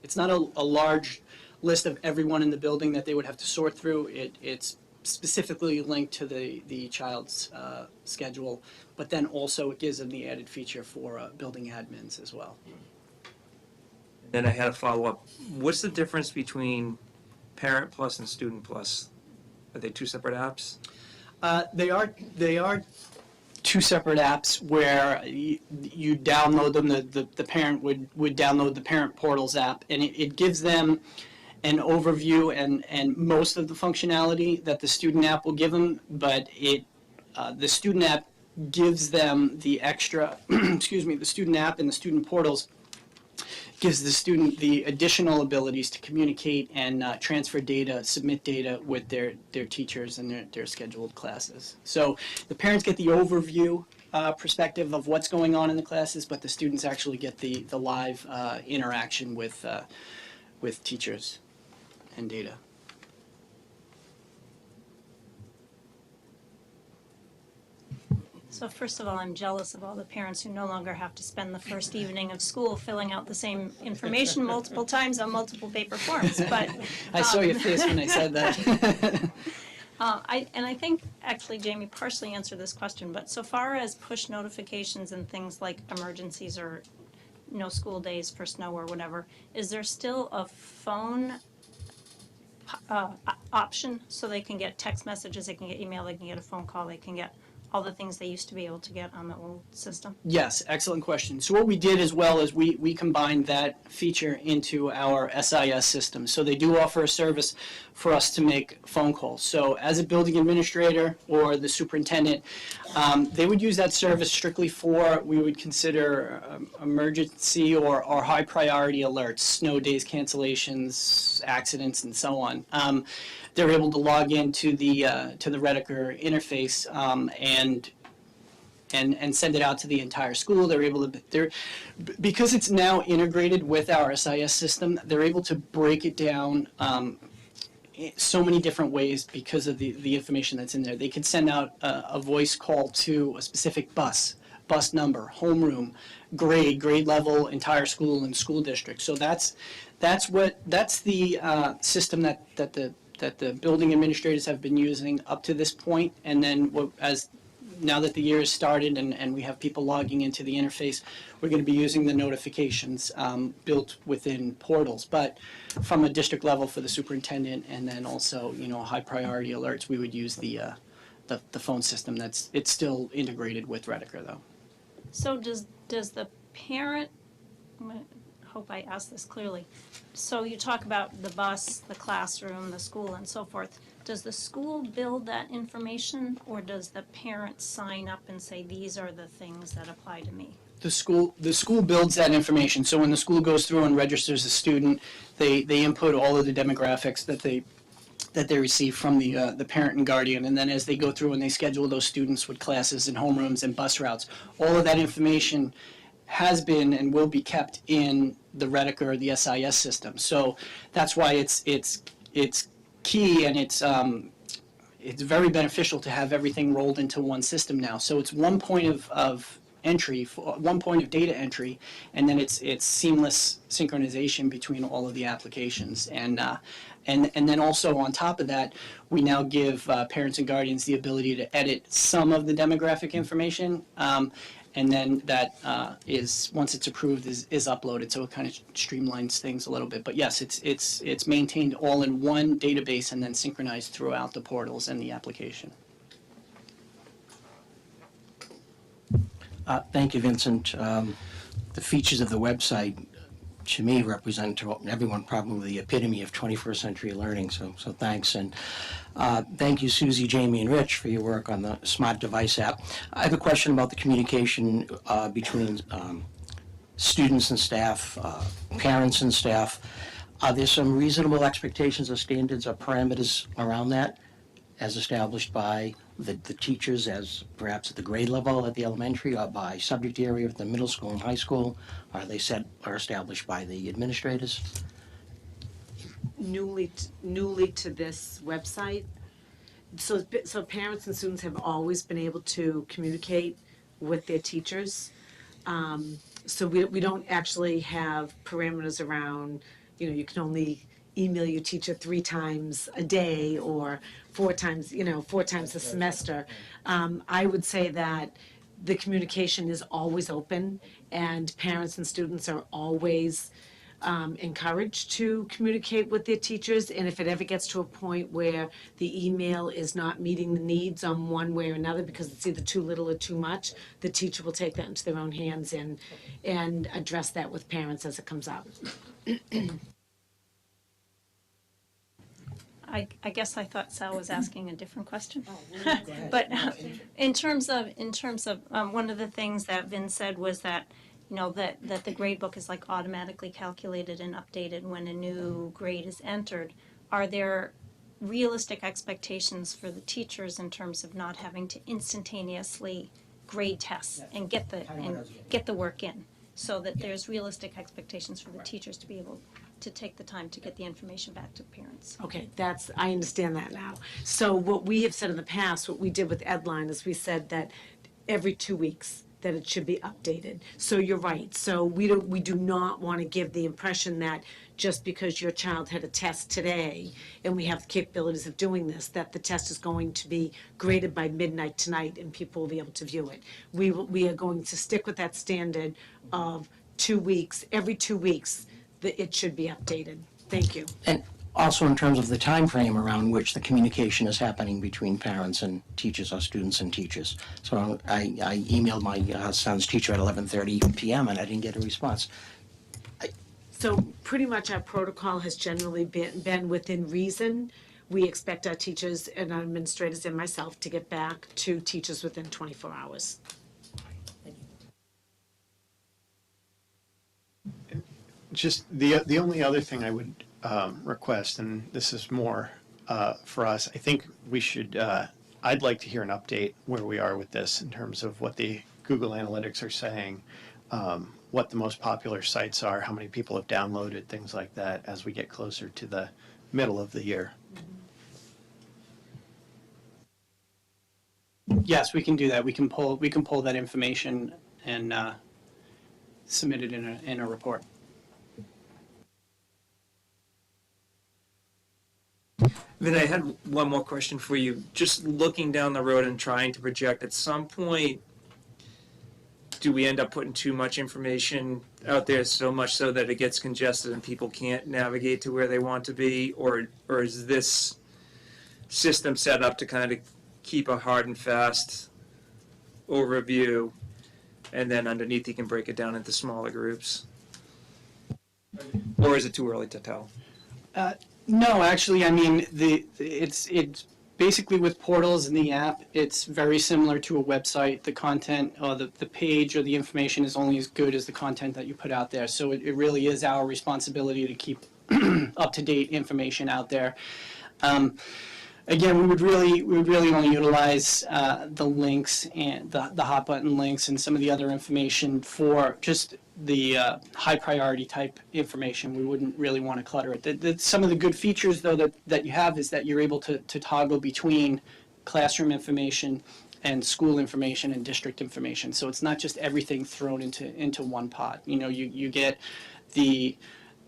It's not a large list of everyone in the building that they would have to sort through. It's specifically linked to the child's schedule, but then also it gives them the added feature for building admins as well. Then I had a follow-up. What's the difference between Parent Plus and Student Plus? Are they 2 separate apps? They are 2 separate apps where you download them. The parent would download the Parent Portals app, and it gives them an overview and most of the functionality that the student app will give them, but the student app gives them the extra, the student app and the student portals gives the student the additional abilities to communicate and transfer data, submit data with their teachers and their scheduled classes. So the parents get the overview perspective of what's going on in the classes, but the students actually get the live interaction with teachers and data. So first of all, I'm jealous of all the parents who no longer have to spend the first evening of school filling out the same information multiple times on multiple paper forms, but. I saw your face when I said that. I think actually Jamie partially answered this question, but so far as push notifications and things like emergencies or no school days for snow or whatever, is there still a phone option so they can get text messages, they can get email, they can get a phone call, they can get all the things they used to be able to get on the old system? Yes, excellent question. So what we did as well is we combined that feature into our SIS system. So they do offer a service for us to make phone calls. So as a building administrator or the superintendent, they would use that service strictly for, we would consider emergency or high priority alerts, snow days, cancellations, accidents, and so on. They're able to log into the Redeker interface and send it out to the entire school. They're able to, because it's now integrated with our SIS system, they're able to break it down so many different ways because of the information that's in there. They could send out a voice call to a specific bus number, homeroom, grade level, entire school, and school district. So that's the system that the building administrators have been using up to this point. And then now that the year has started and we have people logging into the interface, we're going to be using the notifications built within portals. But from a district level for the superintendent, and then also high priority alerts, we would use the phone system. It's still integrated with Redeker though. So does the parent, I hope I asked this clearly, so you talk about the bus, the classroom, the school, and so forth. Does the school build that information, or does the parent sign up and say, these are the things that apply to me? The school builds that information. So when the school goes through and registers a student, they input all of the demographics that they receive from the parent and guardian, and then as they go through and they schedule those students with classes and homerooms and bus routes, all of that information has been and will be kept in the Redeker, the SIS system. So that's why it's key, and it's very beneficial to have everything rolled into one system now. So it's one point of entry, one point of data entry, and then it's seamless synchronization between all of the applications. And then also on top of that, we now give parents and guardians the ability to edit some of the demographic information. And then that is, once it's approved, is uploaded, so it kind of streamlines things a little bit. But yes, it's maintained all in one database and then synchronized throughout the portals and the application. Thank you, Vincent. The features of the website, to me, represent to everyone probably the epitome of 21st century learning, so thanks. And thank you, Susie, Jamie, and Rich, for your work on the Smart Device app. I have a question about the communication between students and staff, parents and staff. Are there some reasonable expectations or standards or parameters around that, as established by the teachers, as perhaps at the grade level at the elementary, or by subject area at the middle school and high school? Are they set or established by the administrators? Newly to this website, so parents and students have always been able to communicate with their teachers. So we don't actually have parameters around, you can only email your teacher 3 times a day or 4 times a semester. I would say that the communication is always open, and parents and students are always encouraged to communicate with their teachers. And if it ever gets to a point where the email is not meeting the needs on one way or another because it's either too little or too much, the teacher will take that into their own hands and address that with parents as it comes up. I guess I thought Sal was asking a different question. But in terms of one of the things that Vin said was that, you know, that the grade book is like automatically calculated and updated when a new grade is entered. Are there realistic expectations for the teachers in terms of not having to instantaneously grade tests and get the work in? So that there's realistic expectations for the teachers to be able to take the time to get the information back to parents. Okay, I understand that now. So what we have said in the past, what we did with Edline is we said that every 2 weeks that it should be updated. So you're right. So we do not want to give the impression that just because your child had a test today and we have the capabilities of doing this, that the test is going to be graded by midnight tonight and people will be able to view it. We are going to stick with that standard of 2 weeks, every 2 weeks, that it should be updated. Thank you. And also in terms of the time frame around which the communication is happening between parents and teachers or students and teachers. So I emailed my son's teacher at 11:30 p.m. and I didn't get a response. So pretty much our protocol has generally been within reason. We expect our teachers and our administrators and myself to get back to teachers within 24 hours. Just the only other thing I would request, and this is more for us, I think we should, I'd like to hear an update where we are with this in terms of what the Google Analytics are saying, what the most popular sites are, how many people have downloaded, things like that, as we get closer to the middle of the year. Yes, we can do that. We can pull that information and submit it in a report. Then I had one more question for you. Just looking down the road and trying to project, at some point, do we end up putting too much information out there, so much so that it gets congested and people can't navigate to where they want to be? Or is this system set up to kind of keep a hard and fast overview, and then underneath you can break it down into smaller groups? Or is it too early to tell? No, actually, I mean, it's basically with portals and the app, it's very similar to a website. The content or the page or the information is only as good as the content that you put out there. So it really is our responsibility to keep up-to-date information out there. Again, we would really only utilize the links and the hot button links and some of the other information for just the high priority type information. We wouldn't really want to clutter it. Some of the good features though that you have is that you're able to toggle between classroom information and school information and district information. So it's not just everything thrown into one pot. You know, you get the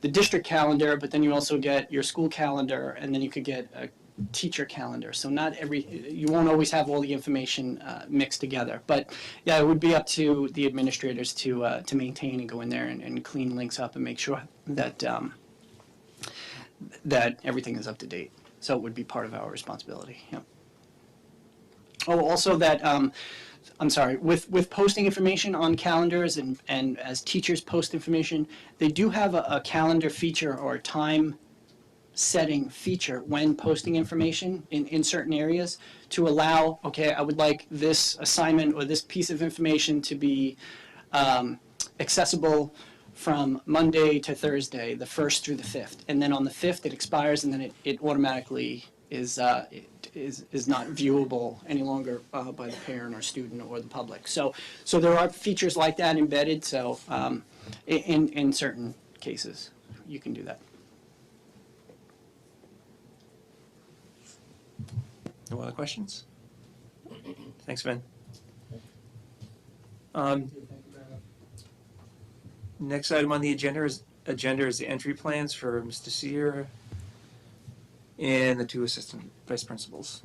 district calendar, but then you also get your school calendar, and then you could get a teacher calendar. So you won't always have all the information mixed together. But yeah, it would be up to the administrators to maintain and go in there and clean links up and make sure that that everything is up to date. So it would be part of our responsibility. Yeah. Oh, also that I'm sorry, with posting information on calendars and as teachers post information, they do have a calendar feature or a time setting feature when posting information in certain areas to allow, okay, I would like this assignment or this piece of information to be accessible from Monday to Thursday, the 1st through the 5th. And then on the 5th it expires, and then it automatically is not viewable any longer by the parent or student or the public. So there are features like that embedded. So in certain cases, you can do that. No other questions? Thanks, Ben. Next item on the agenda is the entry plans for Mr. Sear and the 2 assistant vice principals.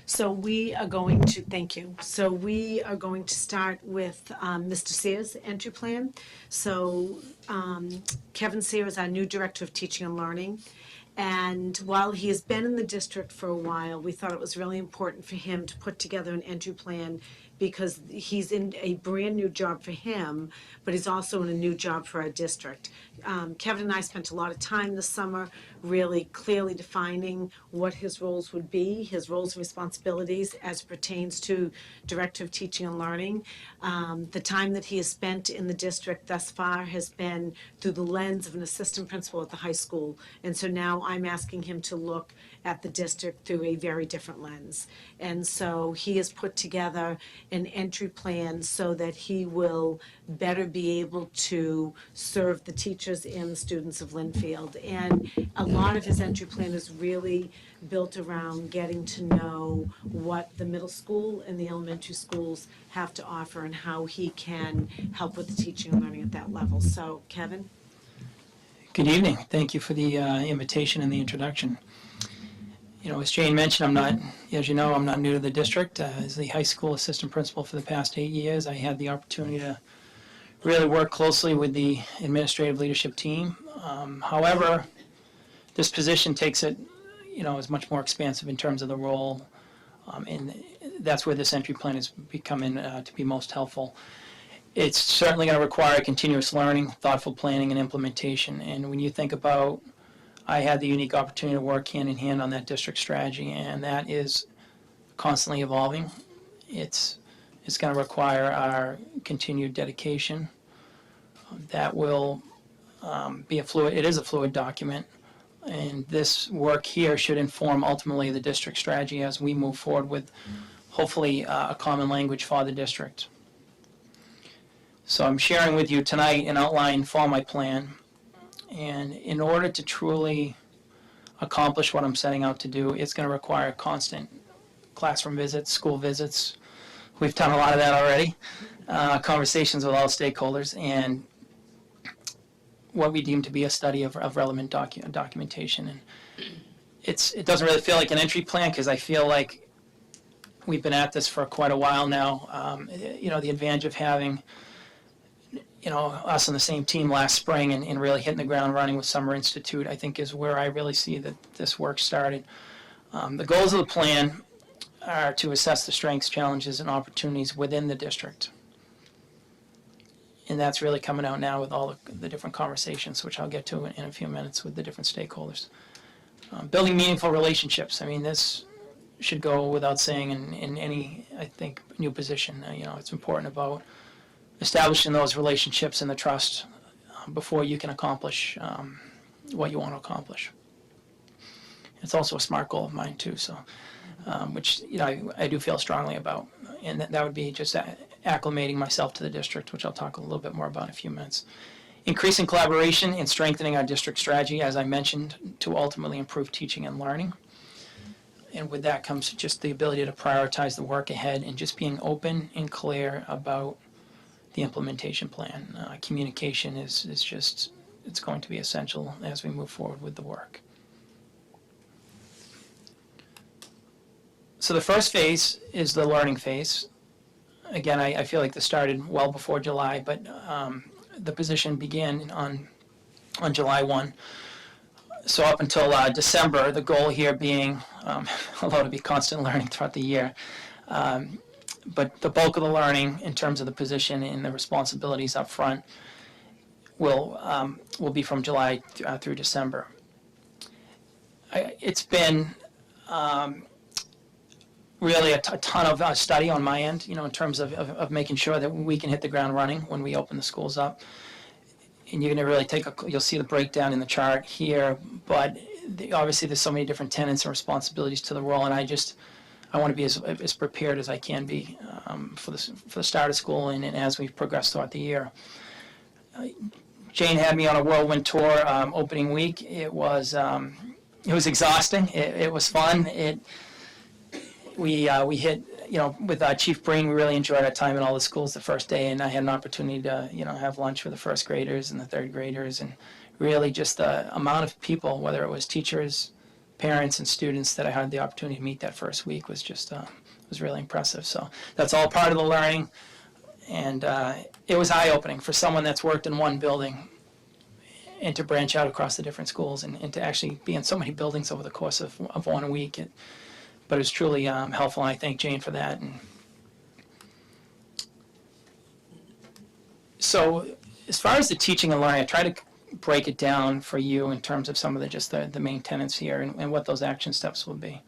So we are going to, thank you. So we are going to start with Mr. Sears' entry plan. So Kevin Sear is our new Director of Teaching and Learning. And while he has been in the district for a while, we thought it was really important for him to put together an entry plan because he's in a brand new job for him, but he's also in a new job for our district. Kevin and I spent a lot of time this summer really clearly defining what his roles would be, his roles and responsibilities as pertains to Director of Teaching and Learning. The time that he has spent in the district thus far has been through the lens of an assistant principal at the high school. And so now I'm asking him to look at the district through a very different lens. And so he has put together an entry plan so that he will better be able to serve the teachers and the students of Linfield. And a lot of his entry plan is really built around getting to know what the middle school and the elementary schools have to offer and how he can help with the teaching and learning at that level. So, Kevin? Good evening. Thank you for the invitation and the introduction. You know, as Jane mentioned, as you know, I'm not new to the district. As the high school assistant principal for the past 8 years, I had the opportunity to really work closely with the administrative leadership team. However, this position takes it, you know, is much more expansive in terms of the role, and that's where this entry plan is becoming to be most helpful. It's certainly going to require continuous learning, thoughtful planning, and implementation. And when you think about, I had the unique opportunity to work hand in hand on that district strategy, and that is constantly evolving. It's going to require our continued dedication. That will be it is a fluid document, and this work here should inform ultimately the district strategy as we move forward with hopefully a common language for the district. So I'm sharing with you tonight an outline for my plan, and in order to truly accomplish what I'm setting out to do, it's going to require constant classroom visits, school visits. We've done a lot of that already, conversations with all stakeholders, and what we deem to be a study of relevant documentation. And it doesn't really feel like an entry plan because I feel like we've been at this for quite a while now. You know, the advantage of having, you know, us on the same team last spring and really hitting the ground running with Summer Institute, I think is where I really see that this work started. The goals of the plan are to assess the strengths, challenges, and opportunities within the district. And that's really coming out now with all the different conversations, which I'll get to in a few minutes with the different stakeholders. Building meaningful relationships. I mean, this should go without saying in any, I think, new position. You know, it's important about establishing those relationships and the trust before you can accomplish what you want to accomplish. It's also a SMART goal of mine too, so which, you know, I do feel strongly about, and that would be just acclimating myself to the district, which I'll talk a little bit more about in a few minutes. Increasing collaboration and strengthening our district strategy, as I mentioned, to ultimately improve teaching and learning. And with that comes just the ability to prioritize the work ahead and just being open and clear about the implementation plan. Communication is just, it's going to be essential as we move forward with the work. So the first phase is the learning phase. Again, I feel like this started well before July, but the position began on July 1. So up until December, the goal here being, although to be constant learning throughout the year, but the bulk of the learning in terms of the position and the responsibilities up front will be from July through December. It's been really a ton of study on my end, you know, in terms of making sure that we can hit the ground running when we open the schools up. And you're going to really you'll see the breakdown in the chart here, but obviously there's so many different tenets and responsibilities to the role, and I want to be as prepared as I can be for the start of school and as we progress throughout the year. Jane had me on a whirlwind tour opening week. It was exhausting. It was fun. We hit, you know, with Chief Breen, we really enjoyed our time in all the schools the first day, and I had an opportunity to, you know, have lunch with the first graders and the third graders, and really just the amount of people, whether it was teachers, parents, and students that I had the opportunity to meet that first week was just was really impressive. So that's all part of the learning, and it was eye-opening for someone that's worked in one building and to branch out across the different schools and to actually be in so many buildings over the course of 1 week. But it was truly helpful, and I thank Jane for that. And so as far as the teaching and learning, I try to break it down for you in terms of some of the main tenets here and what those action steps will be.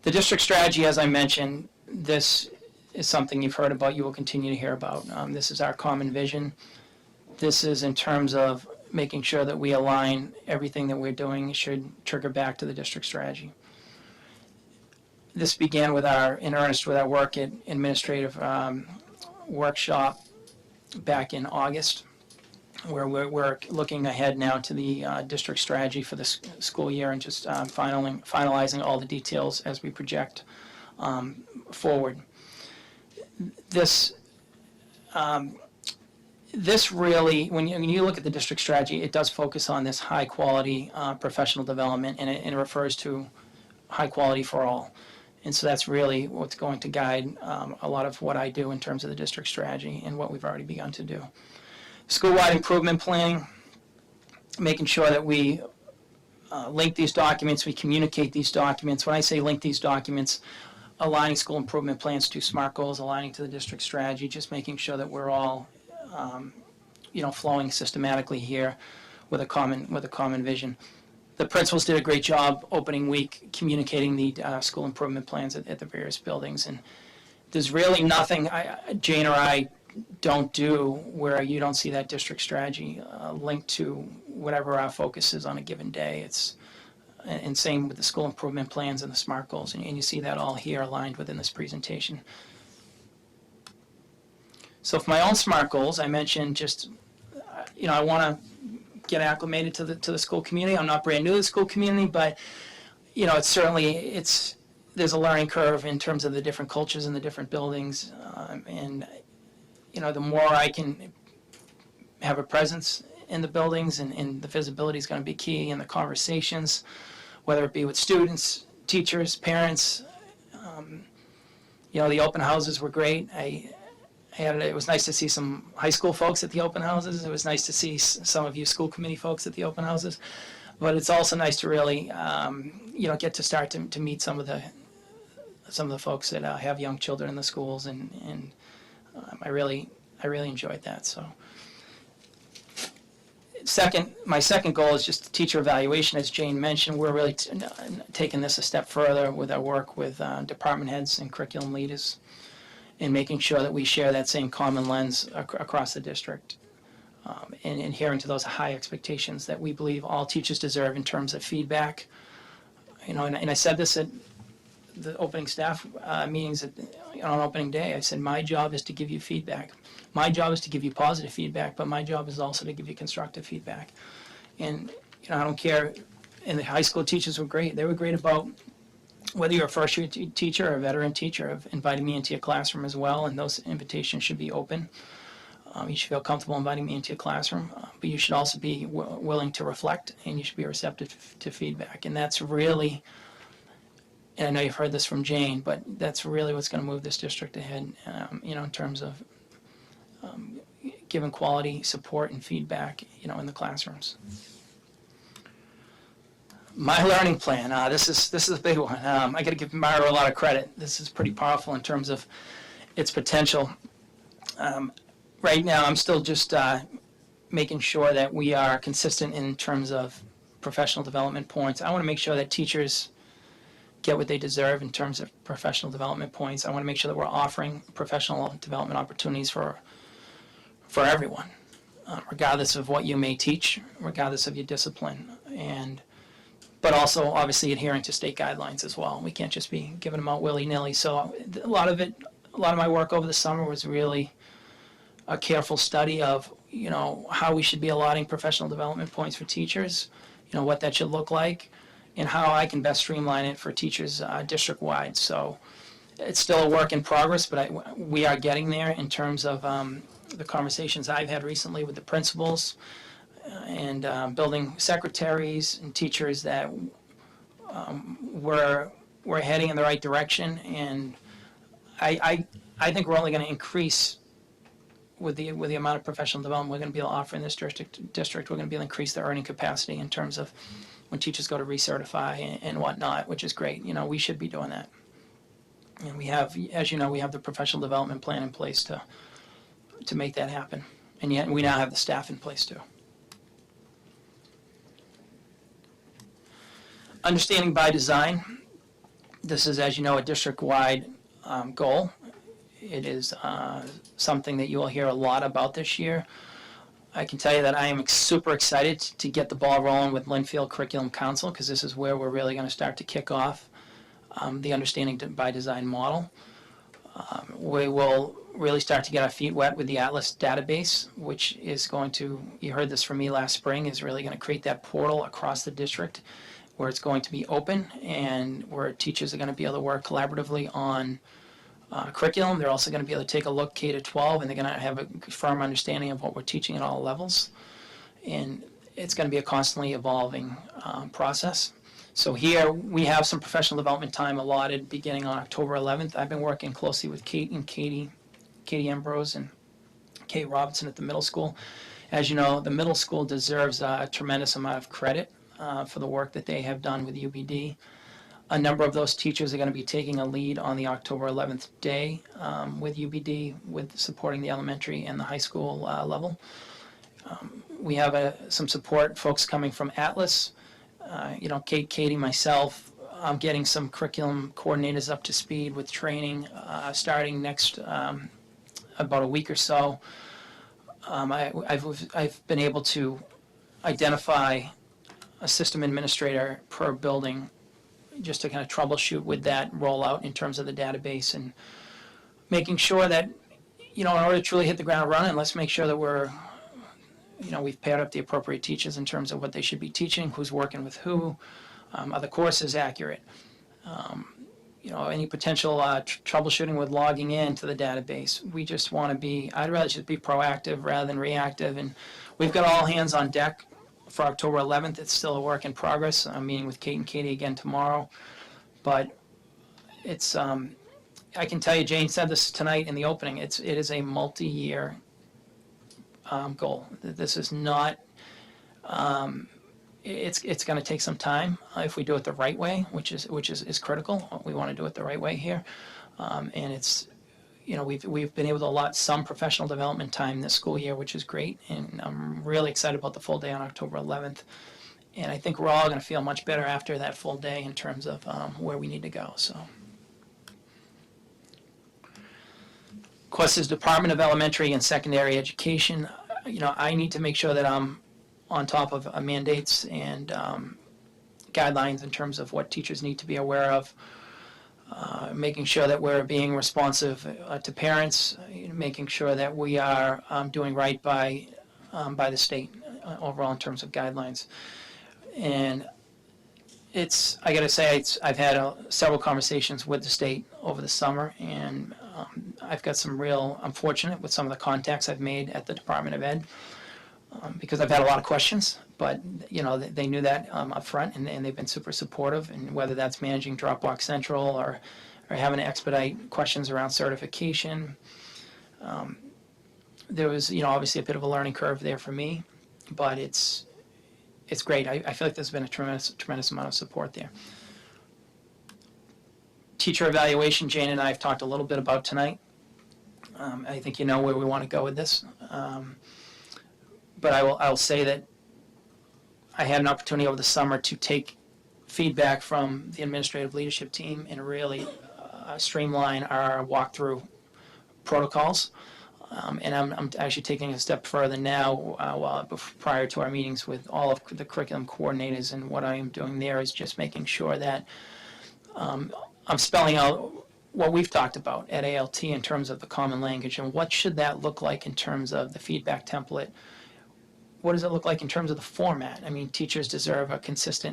The district strategy, as I mentioned, this is something you've heard about, you will continue to hear about. This is our common vision. This is in terms of making sure that we align everything that we're doing should trigger back to the district strategy. This began in earnest with our work at administrative workshop back in August, where we're looking ahead now to the district strategy for the school year and just finalizing all the details as we project forward. This really, when you look at the district strategy, it does focus on this high quality professional development, and it refers to high quality for all. And so that's really what's going to guide a lot of what I do in terms of the district strategy and what we've already begun to do. School-wide improvement planning, making sure that we link these documents, we communicate these documents. When I say link these documents, aligning school improvement plans to SMART goals, aligning to the district strategy, just making sure that we're all flowing systematically here with a common vision. The principals did a great job opening week communicating the school improvement plans at the various buildings, and there's really nothing Jane or I don't do where you don't see that district strategy linked to whatever our focus is on a given day. And same with the school improvement plans and the SMART goals, and you see that all here aligned within this presentation. So for my own SMART goals, I mentioned just, I want to get acclimated to the school community. I'm not brand new to the school community, but, there's a learning curve in terms of the different cultures in the different buildings, and, the more I can have a presence in the buildings, and the visibility is going to be key in the conversations, whether it be with students, teachers, parents. The open houses were great. It was nice to see some high school folks at the open houses. It was nice to see some of you school committee folks at the open houses. But it's also nice to really, get to start to meet some of the folks that have young children in the schools, and I really enjoyed that. So, my second goal is just teacher evaluation. As Jane mentioned, we're really taking this a step further with our work with department heads and curriculum leaders, and making sure that we share that same common lens across the district, and adhering to those high expectations that we believe all teachers deserve in terms of feedback. And I said this at the opening staff meetings on opening day. I said, my job is to give you feedback. My job is to give you positive feedback, but my job is also to give you constructive feedback. And I don't care. And the high school teachers were great. They were great about whether you're a first-year teacher or a veteran teacher, of inviting me into your classroom as well, and those invitations should be open. You should feel comfortable inviting me into your classroom, but you should also be willing to reflect, and you should be receptive to feedback. And that's really, and I know you've heard this from Jane, but that's really what's going to move this district ahead, in terms of giving quality support and feedback, in the classrooms. My learning plan, this is a big one. I got to give Myra a lot of credit. This is pretty powerful in terms of its potential. Right now, I'm still just making sure that we are consistent in terms of professional development points. I want to make sure that teachers get what they deserve in terms of professional development points. I want to make sure that we're offering professional development opportunities for everyone, regardless of what you may teach, regardless of your discipline, but also obviously adhering to state guidelines as well. We can't just be giving them out willy-nilly. So a lot of my work over the summer was really a careful study of, how we should be allotting professional development points for teachers, what that should look like, and how I can best streamline it for teachers district-wide. So it's still a work in progress, but we are getting there in terms of the conversations I've had recently with the principals and building secretaries and teachers that we're heading in the right direction. And I think we're only going to increase with the amount of professional development we're going to be able to offer in this district. We're going to be able to increase their earning capacity in terms of when teachers go to recertify and whatnot, which is great. We should be doing that. And we have, as you know, we have the professional development plan in place to make that happen. And yet we now have the staff in place too. understanding by design. This is, as you know, a district-wide goal. It is something that you will hear a lot about this year. I can tell you that I am super excited to get the ball rolling with Linfield Curriculum Council, because this is where we're really going to start to kick off the understanding by design model. We will really start to get our feet wet with the Atlas database, which is going to, you heard this from me last spring, is really going to create that portal across the district where it's going to be open and where teachers are going to be able to work collaboratively on curriculum. They're also going to be able to take a look K to 12, and they're going to have a firm understanding of what we're teaching at all levels. And it's going to be a constantly evolving process. So here we have some professional development time allotted beginning on October 11th. I've been working closely with Katie Ambrose and Kate Robinson at the middle school. As you know, the middle school deserves a tremendous amount of credit for the work that they have done with UBD. A number of those teachers are going to be taking a lead on the October 11th day with UBD, with supporting the elementary and the high school level. We have some support folks coming from Atlas. Katie, myself, I'm getting some curriculum coordinators up to speed with training starting next about a week or so. I've been able to identify a system administrator per building just to kind of troubleshoot with that rollout in terms of the database and making sure that, in order to truly hit the ground running, let's make sure that we've paired up the appropriate teachers in terms of what they should be teaching, who's working with who, are the courses accurate, any potential troubleshooting with logging into the database. We just want to I'd rather just be proactive rather than reactive, and we've got all hands on deck for October 11th. It's still a work in progress. I'm meeting with Kate and Katie again tomorrow, but it's, I can tell you, Jane said this tonight in the opening, it is a multi-year goal. This is not, it's going to take some time if we do it the right way, which is critical. We want to do it the right way here, and it's, we've been able to allot some professional development time this school year, which is great, and I'm really excited about the full day on October 11th. And I think we're all going to feel much better after that full day in terms of where we need to go. So, of course, as Department of Elementary and Secondary Education, I need to make sure that I'm on top of mandates and guidelines in terms of what teachers need to be aware of, making sure that we're being responsive to parents, making sure that we are doing right by the state overall in terms of guidelines. And I got to say, I've had several conversations with the state over the summer, and I've got I'm fortunate with some of the contacts I've made at the Department of Ed, because I've had a lot of questions, but they knew that up front, and they've been super supportive, and whether that's managing Dropbox Central or having to expedite questions around certification. There was obviously a bit of a learning curve there for me, but it's great. I feel like there's been a tremendous amount of support there. Teacher evaluation, Jane and I have talked a little bit about tonight. I think you know where we want to go with this. But I will say that I had an opportunity over the summer to take feedback from the administrative leadership team and really streamline our walkthrough protocols. And I'm actually taking a step further now, prior to our meetings with all of the curriculum coordinators, and what I am doing there is just making sure that I'm spelling out what we've talked about at ALT in terms of the common language, and what should that look like in terms of the feedback template. What does it look like in terms of the format? I mean, teachers deserve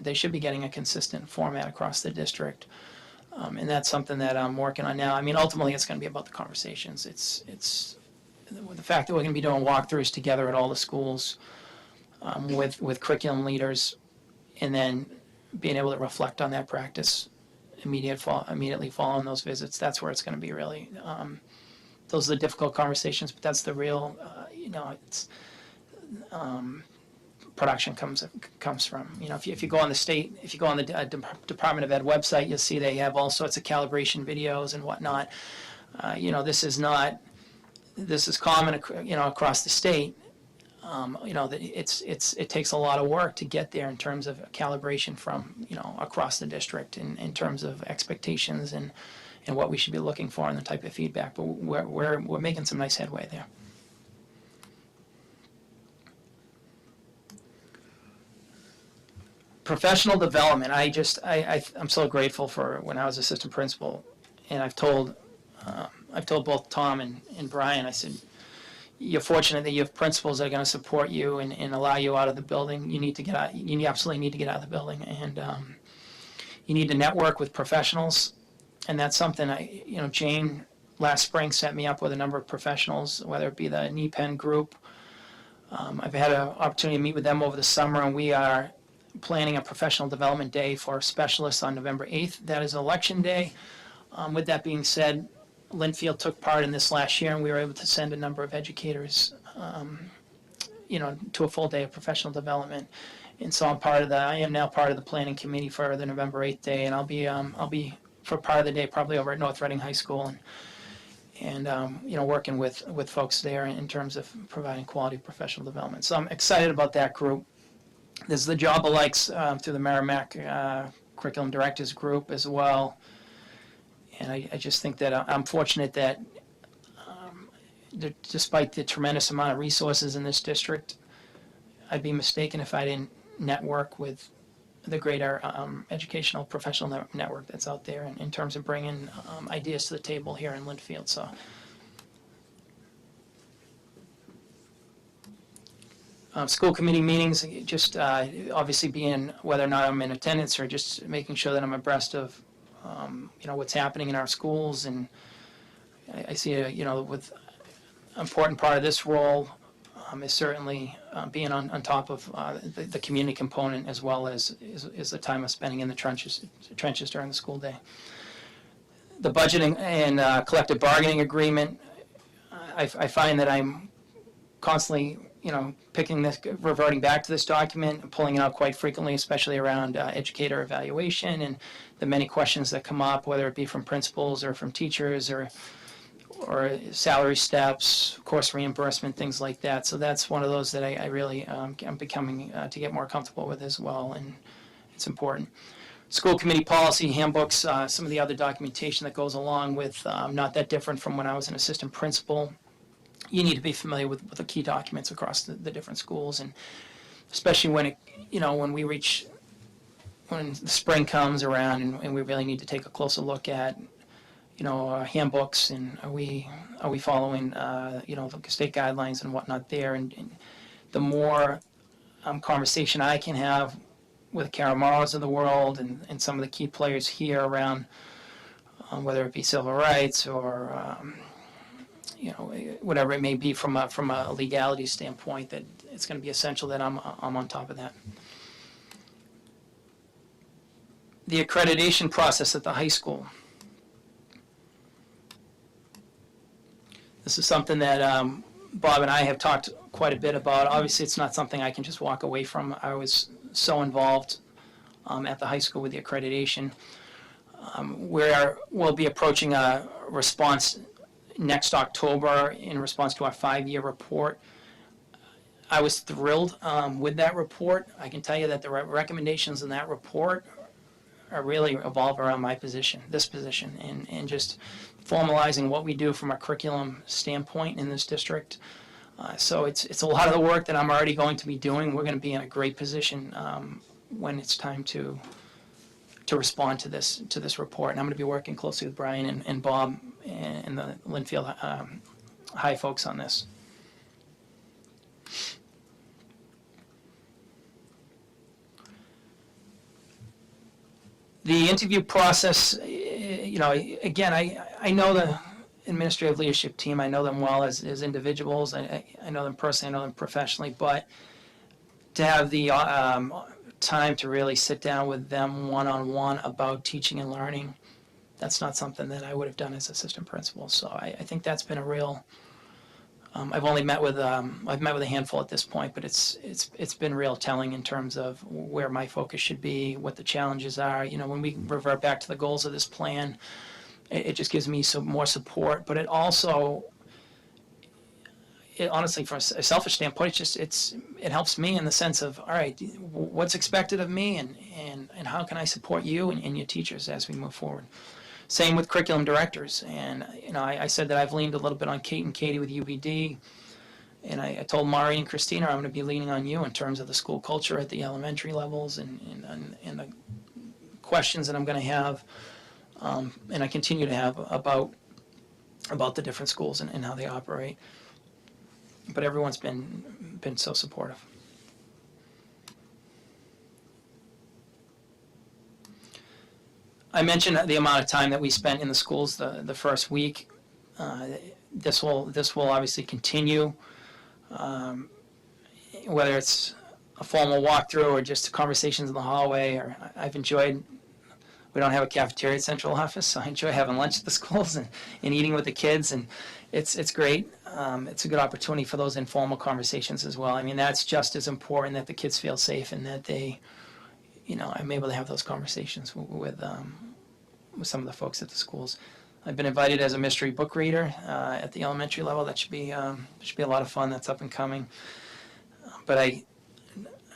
they should be getting a consistent format across the district. And that's something that I'm working on now. I mean, ultimately, it's going to be about the conversations. It's the fact that we're going to be doing walkthroughs together at all the schools with curriculum leaders, and then being able to reflect on that practice immediately following those visits. That's where it's going to be really. Those are the difficult conversations, but that's the real. It's. Production comes from. If you go on the Department of Ed website, you'll see they have all sorts of calibration videos and whatnot. This is common, across the state. it takes a lot of work to get there in terms of calibration from, across the district in terms of expectations and what we should be looking for and the type of feedback. But we're making some nice headway there. Professional development. I'm so grateful for when I was assistant principal, and I've told both Tom and Brian. I said, you're fortunate that you have principals that are going to support you and allow you out of the building. You need to get out. You absolutely need to get out of the building, and you need to network with professionals. And that's something Jane last spring set me up with a number of professionals, whether it be the NEPEN group. I've had an opportunity to meet with them over the summer, and we are planning a professional development day for specialists on November 8th. That is election day. With that being said, Linfield took part in this last year, and we were able to send a number of educators, to a full day of professional development. And so I am now part of the planning committee for the November 8th day, and I'll be for part of the day probably over at North Reading High School and working with folks there in terms of providing quality professional development. So I'm excited about that group. There's the Job Alikes through the Merrimack Curriculum Directors Group as well. And I just think that I'm fortunate that despite the tremendous amount of resources in this district, I'd be mistaken if I didn't network with the greater educational professional network that's out there in terms of bringing ideas to the table here in Linfield. So. School committee meetings, just obviously being whether or not I'm in attendance or just making sure that I'm abreast of what's happening in our schools. And I see with important part of this role is certainly being on top of the community component as well as the time of spending in the trenches during the school day. The budgeting and collective bargaining agreement, I find that I'm constantly reverting back to this document and pulling it out quite frequently, especially around educator evaluation and the many questions that come up, whether it be from principals or from teachers or salary steps, course reimbursement, things like that. So that's one of those that I really am becoming to get more comfortable with as well, and it's important. School committee policy handbooks, some of the other documentation that goes along with, not that different from when I was an assistant principal. You need to be familiar with the key documents across the different schools, and especially when when the spring comes around and we really need to take a closer look at handbooks, and are we following the state guidelines and whatnot there, and the more conversation I can have with Kara Morrows of the world and some of the key players here around whether it be civil rights or whatever it may be from a legality standpoint, that it's going to be essential that I'm on top of that. The accreditation process at the high school. This is something that Bob and I have talked quite a bit about. Obviously, it's not something I can just walk away from. I was so involved at the high school with the accreditation. We'll be approaching a response next October in response to our 5-year report. I was thrilled with that report. I can tell you that the recommendations in that report are really evolve around this position, and just formalizing what we do from a curriculum standpoint in this district. So it's a lot of the work that I'm already going to be doing. We're going to be in a great position when it's time to respond to this report. And I'm going to be working closely with Brian and Bob and the Linfield High folks on this. The interview process, again, I know the administrative leadership team. I know them well as individuals. I know them personally. I know them professionally. But to have the time to really sit down with them one-on-one about teaching and learning, that's not something that I would have done as assistant principal. So I think that's been a real. I've only met with a handful at this point, but it's been real telling in terms of where my focus should be, what the challenges are. When we revert back to the goals of this plan, it just gives me some more support. But it also honestly, from a selfish standpoint, it helps me in the sense of, all right, what's expected of me, and how can I support you and your teachers as we move forward. Same with curriculum directors, and I said that I've leaned a little bit on Kate and Katie with UBD, and I told Mari and Christina I'm going to be leaning on you in terms of the school culture at the elementary levels and the questions that I'm going to have, and I continue to have about the different schools and how they operate. But everyone's been so supportive. I mentioned the amount of time that we spent in the schools the first week. This will obviously continue, whether it's a formal walkthrough or just conversations in the hallway. Or I've enjoyed. We don't have a cafeteria at Central Office, so I enjoy having lunch at the schools and eating with the kids, and it's great. It's a good opportunity for those informal conversations as well. I mean, that's just as important, that the kids feel safe and that they, I'm able to have those conversations with some of the folks at the schools. I've been invited as a mystery book reader at the elementary level. That should be a lot of fun. That's up and coming. But I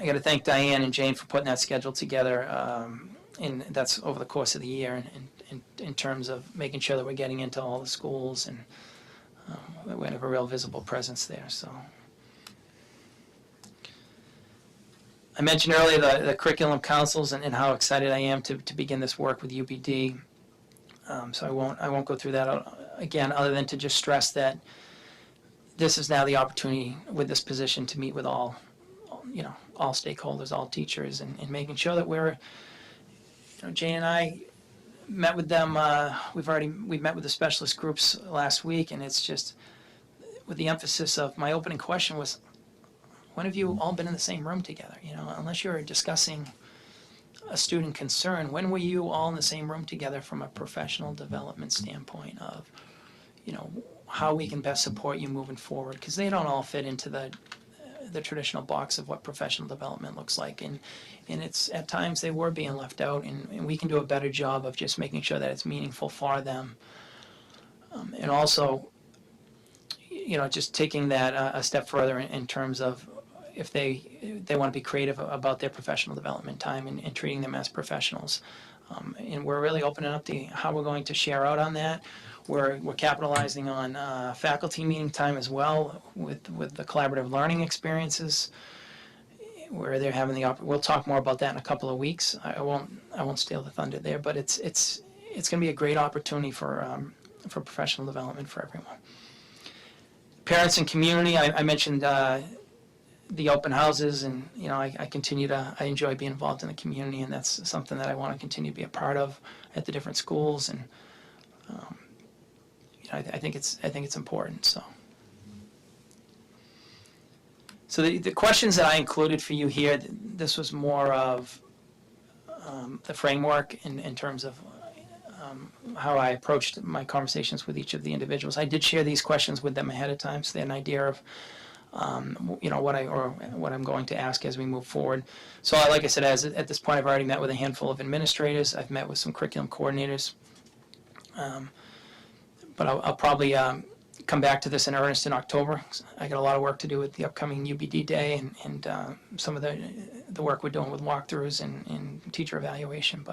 got to thank Diane and Jane for putting that schedule together. And that's over the course of the year, and in terms of making sure that we're getting into all the schools and we have a real visible presence there. So I mentioned earlier the curriculum councils and how excited I am to begin this work with UBD. So I won't go through that again, other than to just stress that this is now the opportunity with this position to meet with all stakeholders, all teachers, and making sure that we're, Jane and I met with them. We met with the specialist groups last week, and it's just with the emphasis of my opening question was, when have you all been in the same room together? Unless you're discussing a student concern, when were you all in the same room together from a professional development standpoint of, how we can best support you moving forward? Because they don't all fit into the traditional box of what professional development looks like, and it's at times they were being left out, and we can do a better job of just making sure that it's meaningful for them, and also just taking that a step further in terms of if they want to be creative about their professional development time and treating them as professionals, and we're really opening up to how we're going to share out on that. We're capitalizing on faculty meeting time as well with the collaborative learning experiences, where they're having we'll talk more about that in a couple of weeks. I won't steal the thunder there, but it's going to be a great opportunity for professional development for everyone. Parents and community, I mentioned the open houses, and I enjoy being involved in the community, and that's something that I want to continue to be a part of at the different schools, and I think it's important. So the questions that I included for you here, this was more of the framework in terms of how I approached my conversations with each of the individuals. I did share these questions with them ahead of time, so they had an idea of what I'm going to ask as we move forward. So like I said, at this point, I've already met with a handful of administrators. I've met with some curriculum coordinators. But I'll probably come back to this in earnest in October. I got a lot of work to do with the upcoming UBD day and some of the work we're doing with walkthroughs and teacher evaluation.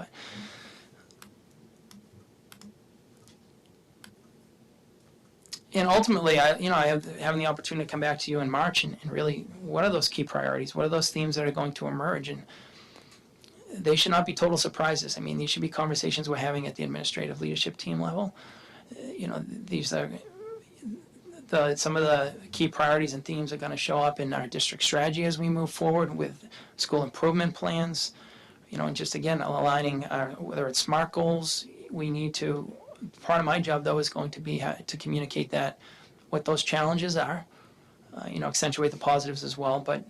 And ultimately, I have having the opportunity to come back to you in March and really, what are those key priorities? What are those themes that are going to emerge? And they should not be total surprises. I mean, these should be conversations we're having at the administrative leadership team level. These are some of the key priorities and themes are going to show up in our district strategy as we move forward with school improvement plans. And just again, aligning whether it's SMART goals, we need to. Part of my job, though, is going to be to communicate what those challenges are, accentuate the positives as well. But,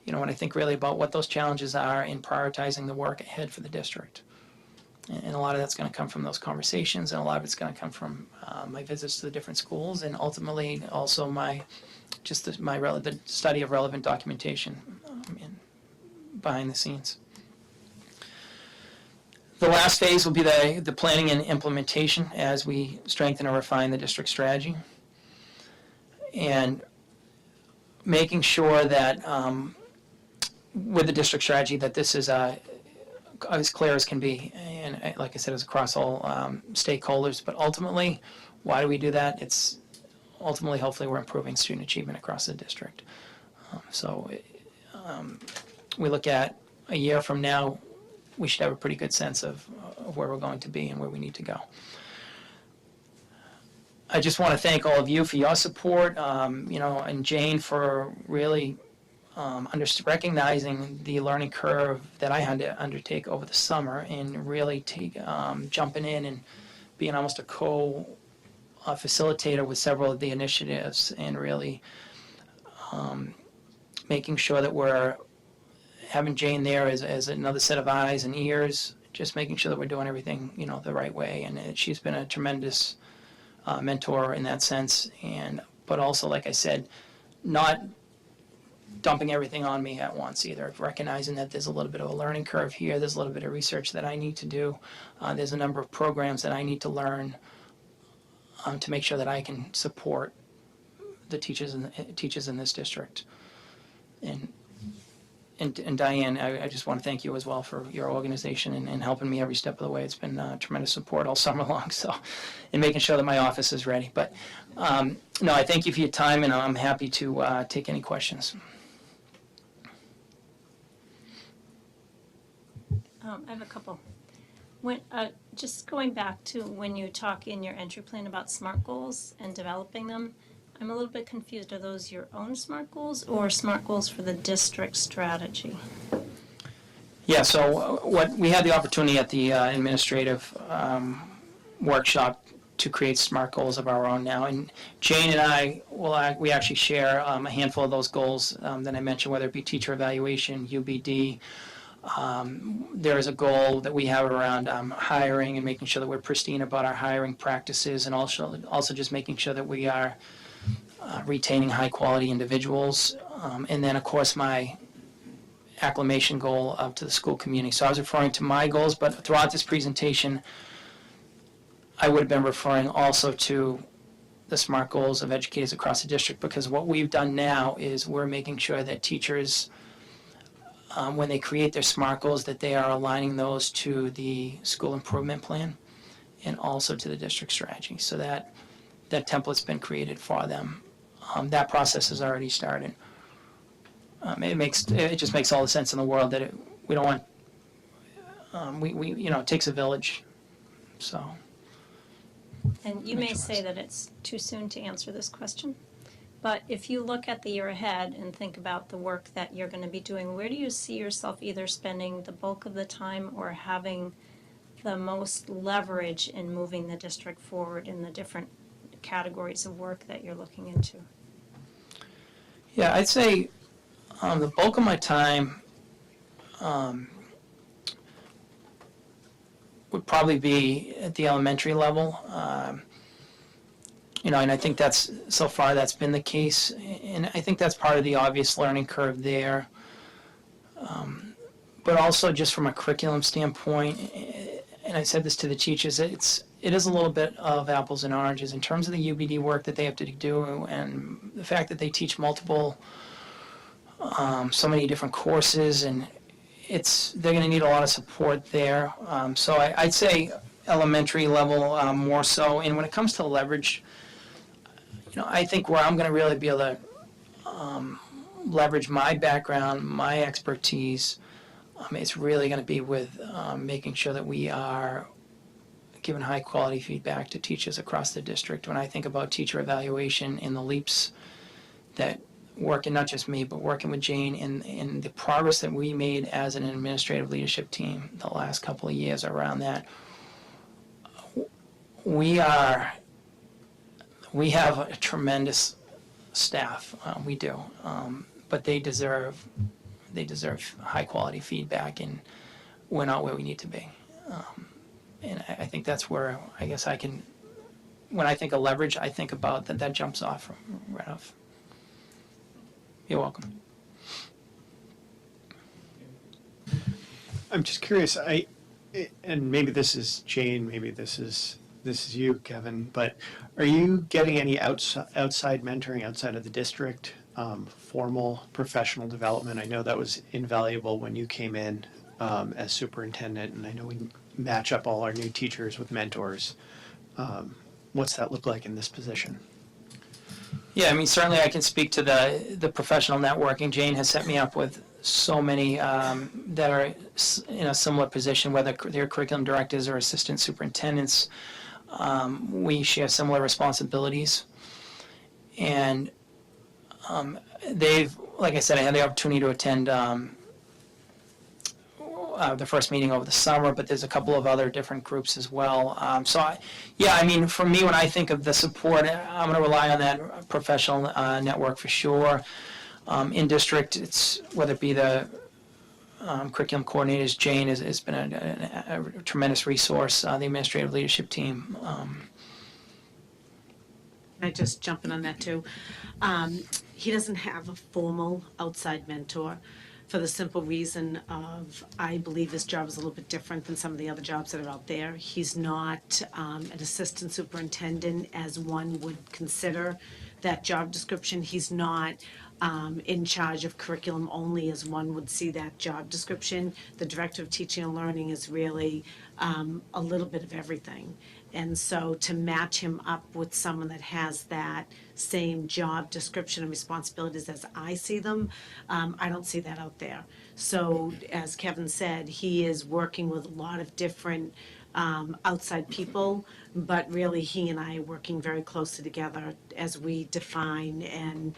when I think really about what those challenges are in prioritizing the work ahead for the district. And a lot of that's going to come from those conversations, and a lot of it's going to come from my visits to the different schools, and ultimately also the study of relevant documentation behind the scenes. The last phase will be the planning and implementation as we strengthen and refine the district strategy. And making sure that with the district strategy that this is as clear as can be, and like I said, it's across all stakeholders. But ultimately, why do we do that? It's ultimately, hopefully, we're improving student achievement across the district. We look at a year from now, we should have a pretty good sense of where we're going to be and where we need to go. I just want to thank all of you for your support, and Jane for really recognizing the learning curve that I had to undertake over the summer, and really jumping in and being almost a facilitator with several of the initiatives, and really making sure that we're having Jane there as another set of eyes and ears, just making sure that we're doing everything the right way. And she's been a tremendous mentor in that sense, but also, like I said, not dumping everything on me at once either, recognizing that there's a little bit of a learning curve here, there's a little bit of research that I need to do, there's a number of programs that I need to learn to make sure that I can support the teachers in this district. And Diane, I just want to thank you as well for your organization and helping me every step of the way. It's been tremendous support all summer long, and making sure that my office is ready. But no, I thank you for your time, and I'm happy to take any questions. I have a couple. Just going back to when you talk in your entry plan about SMART goals and developing them, I'm a little bit confused. Are those your own SMART goals or SMART goals for the district strategy? Yeah, so what we had the opportunity at the administrative workshop to create SMART goals of our own now, and Jane and I we actually share a handful of those goals that I mentioned, whether it be teacher evaluation, UBD. There is a goal that we have around hiring and making sure that we're pristine about our hiring practices, and also just making sure that we are retaining high quality individuals, and then of course my acclimation goal to the school community. So I was referring to my goals, but throughout this presentation I would have been referring also to the SMART goals of educators across the district, because what we've done now is we're making sure that teachers, when they create their SMART goals, that they are aligning those to the school improvement plan and also to the district strategy, so that template's been created for them. That process has already started. It just makes all the sense in the world that we don't want. It takes a village, so. And you may say that it's too soon to answer this question, but if you look at the year ahead and think about the work that you're going to be doing, where do you see yourself either spending the bulk of the time or having the most leverage in moving the district forward in the different categories of work that you're looking into? Yeah, I'd say the bulk of my time would probably be at the elementary level. And I think so far that's been the case, and I think that's part of the obvious learning curve there. But also just from a curriculum standpoint, and I said this to the teachers, it is a little bit of apples and oranges in terms of the UBD work that they have to do, and the fact that they teach multiple, so many different courses, and they're going to need a lot of support there. So I'd say elementary level more so. And when it comes to leverage, I think where I'm going to really be able to leverage my background, my expertise, it's really going to be with making sure that we are giving high quality feedback to teachers across the district. When I think about teacher evaluation and the leaps that working, not just me, but working with Jane and the progress that we made as an administrative leadership team the last couple of years around that, we have a tremendous staff. We do, but they deserve high quality feedback, and we're not where we need to be. And I think that's where I guess I can, when I think of leverage, I think about that jumps off right off. You're welcome. I'm just curious, and maybe this is Jane, maybe this is you, Kevin, but are you getting any outside mentoring outside of the district formal professional development. I know that was invaluable when you came in as superintendent, and I know we match up all our new teachers with mentors. What's that look like in this position? Yeah, I mean, certainly I can speak to the professional networking. Jane has set me up with so many that are in a similar position, whether they're curriculum directors or assistant superintendents. We share similar responsibilities. And like I said, I had the opportunity to attend the first meeting over the summer, but there's a couple of other different groups as well. I mean, for me, when I think of the support, I'm going to rely on that professional network for sure. In district, it's whether it be the curriculum coordinators. Jane has been a tremendous resource. The administrative leadership team. Can I just jump in on that too? He doesn't have a formal outside mentor for the simple reason of, I believe his job is a little bit different than some of the other jobs that are out there. He's not an assistant superintendent as one would consider that job description. He's not in charge of curriculum only as one would see that job description. The director of teaching and learning is really a little bit of everything. And so to match him up with someone that has that same job description and responsibilities as I see them, I don't see that out there. So as Kevin said, he is working with a lot of different outside people, but really he and I are working very closely together as we define and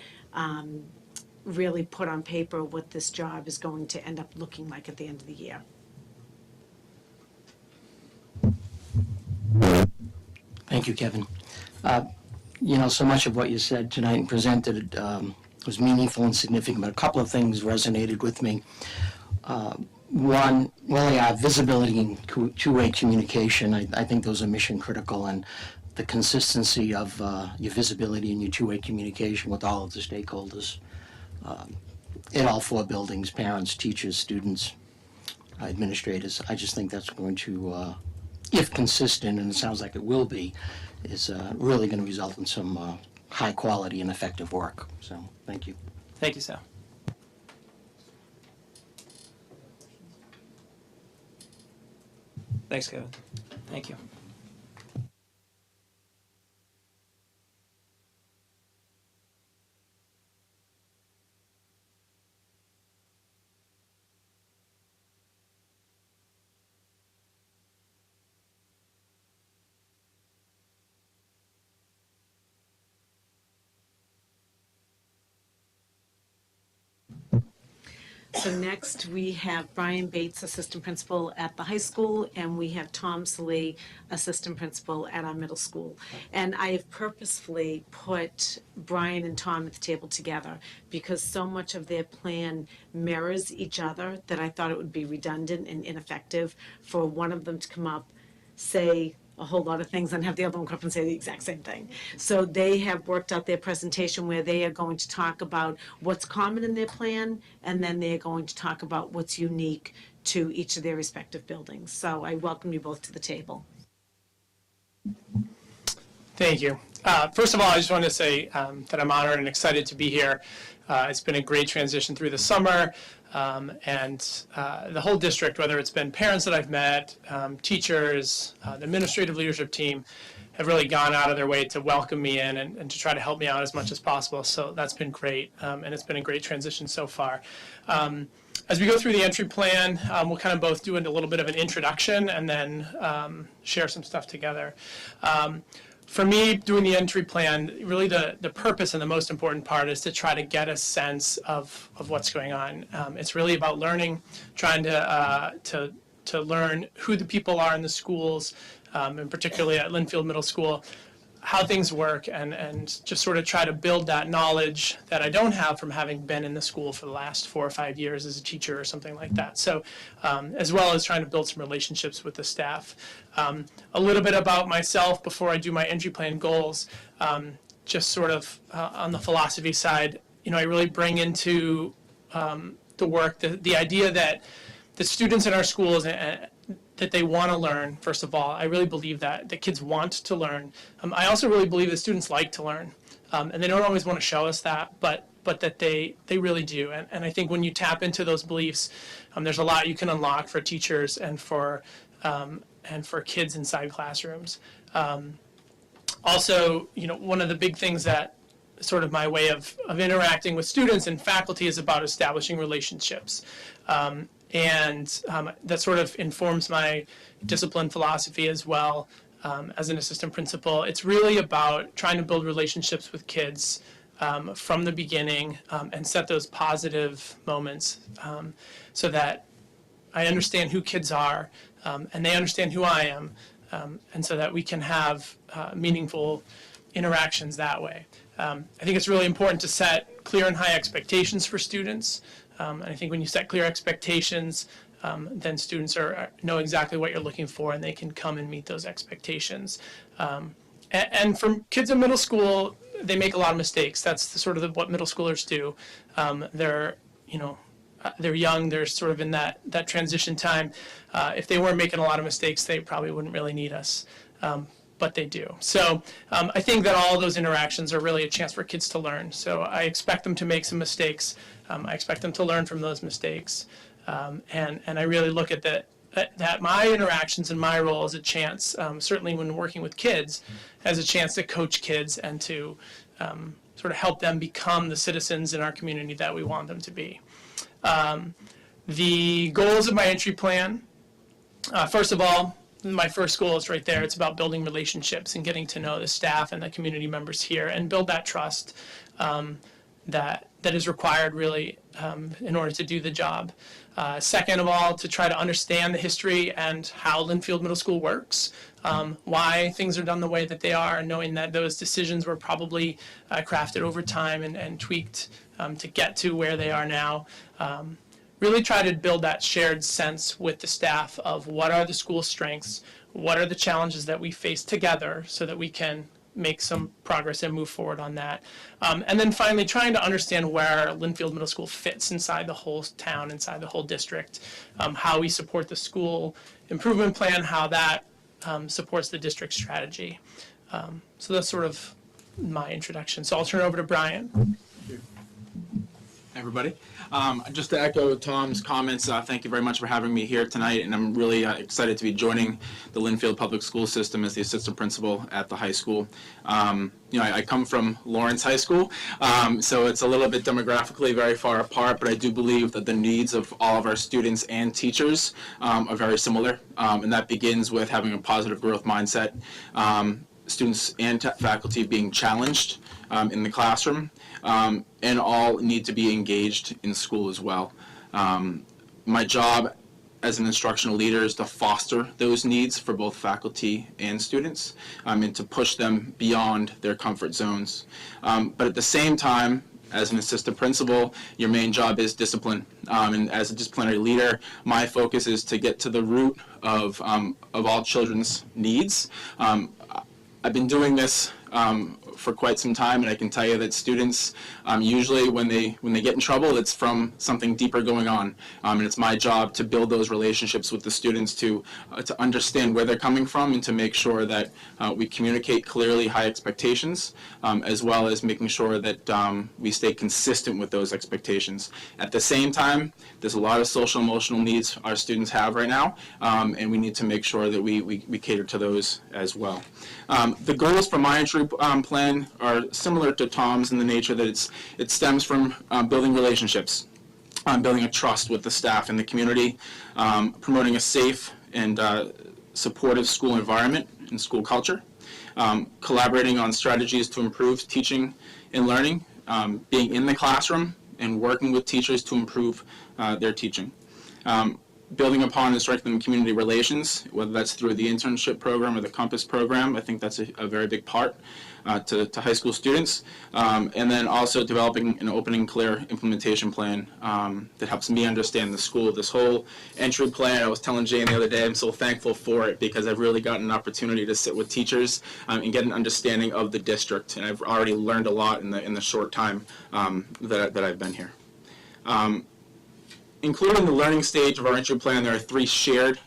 really put on paper what this job is going to end up looking like at the end of the year. Thank you, Kevin. So much of what you said tonight and presented was meaningful and significant, but a couple of things resonated with me. One, visibility and two-way communication. I think those are mission critical, and the consistency of your visibility and your two-way communication with all of the stakeholders in all four buildings, parents, teachers, students, administrators. I just think that's going to, if consistent, and it sounds like it will be, is really going to result in some high quality and effective work. So, thank you. Thank you, Sal. Thanks, Kevin. Thank you. So next, we have Brian Bates, assistant principal at the high school, and we have Tom Salee, assistant principal at our middle school. And I have purposefully put Brian and Tom at the table together because so much of their plan mirrors each other that I thought it would be redundant and ineffective for one of them to come up, say a whole lot of things, and have the other one come up and say the exact same thing. So they have worked out their presentation where they are going to talk about what's common in their plan, and then they are going to talk about what's unique to each of their respective buildings. So I welcome you both to the table. Thank you. First of all, I just want to say that I'm honored and excited to be here. It's been a great transition through the summer, and the whole district, whether it's been parents that I've met, teachers, the administrative leadership team, have really gone out of their way to welcome me in and to try to help me out as much as possible. So that's been great, and it's been a great transition so far. As we go through the entry plan, we'll kind of both do a little bit of an introduction and then share some stuff together. For me, doing the entry plan, really the purpose and the most important part is to try to get a sense of what's going on. It's really about learning, trying to learn who the people are in the schools, and particularly at Linfield Middle School, how things work, and just sort of try to build that knowledge that I don't have from having been in the school for the last 4 or 5 years as a teacher or something like that. So as well as trying to build some relationships with the staff. A little bit about myself before I do my entry plan goals, just sort of on the philosophy side, I really bring into the work the idea that the students in our schools that they want to learn, first of all. I really believe that kids want to learn. I also really believe that students like to learn, and they don't always want to show us that, but but that they really do. And I think when you tap into those beliefs, there's a lot you can unlock for teachers and for kids inside classrooms. Also, one of the big things that sort of my way of interacting with students and faculty is about establishing relationships. And that sort of informs my discipline philosophy as well. As an assistant principal, it's really about trying to build relationships with kids from the beginning and set those positive moments so that I understand who kids are and they understand who I am, and so that we can have meaningful interactions that way. I think it's really important to set clear and high expectations for students. And I think when you set clear expectations, then students know exactly what you're looking for, and they can come and meet those expectations. And for kids in middle school, they make a lot of mistakes. That's what middle schoolers do. They're young. They're sort of in that transition time. If they weren't making a lot of mistakes, they probably wouldn't really need us. But they do. So I think that all of those interactions are really a chance for kids to learn. So I expect them to make some mistakes. I expect them to learn from those mistakes. And I really look at that my interactions and my role as a chance, certainly when working with kids, as a chance to coach kids and to sort of help them become the citizens in our community that we want them to be. The goals of my entry plan, first of all, my first goal is right there. It's about building relationships and getting to know the staff and the community members here and build that trust that is required really in order to do the job. Second of all, to try to understand the history and how Linfield Middle School works, why things are done the way that they are, and knowing that those decisions were probably crafted over time and tweaked to get to where they are now. Really try to build that shared sense with the staff of what are the school's strengths, what are the challenges that we face together so that we can make some progress and move forward on that. And then finally, trying to understand where Linfield Middle School fits inside the whole town, inside the whole district, how we support the school improvement plan, how that supports the district strategy. So that's sort of my introduction. So I'll turn it over to Brian. Everybody. Just to echo Tom's comments, thank you very much for having me here tonight, and I'm really excited to be joining the Linfield Public School System as the assistant principal at the high school. I come from Lawrence High School, so it's a little bit demographically very far apart, but I do believe that the needs of all of our students and teachers are very similar, and that begins with having a positive growth mindset, students and faculty being challenged in the classroom, and all need to be engaged in school as well. My job as an instructional leader is to foster those needs for both faculty and students, and to push them beyond their comfort zones. But at the same time, as an assistant principal, your main job is discipline. And as a disciplinary leader, my focus is to get to the root of all children's needs. I've been doing this for quite some time, and I can tell you that students usually when they get in trouble, it's from something deeper going on, and it's my job to build those relationships with the students to understand where they're coming from and to make sure that we communicate clearly high expectations, as well as making sure that we stay consistent with those expectations. At the same time, there's a lot of social emotional needs our students have right now, and we need to make sure that we cater to those as well. The goals for my entry plan are similar to Tom's in the nature that it stems from building relationships, building a trust with the staff and the community, promoting a safe and supportive school environment and school culture, collaborating on strategies to improve teaching and learning, being in the classroom and working with teachers to improve their teaching. Building upon and strengthening community relations, whether that's through the internship program or the Compass program. I think that's a very big part to high school students. And then also developing an open and clear implementation plan that helps me understand the school. This whole entry plan, I was telling Jane the other day, I'm so thankful for it because I've really gotten an opportunity to sit with teachers and get an understanding of the district. And I've already learned a lot in the short time that I've been here. Included in the learning stage of our entry plan, there are 3 shared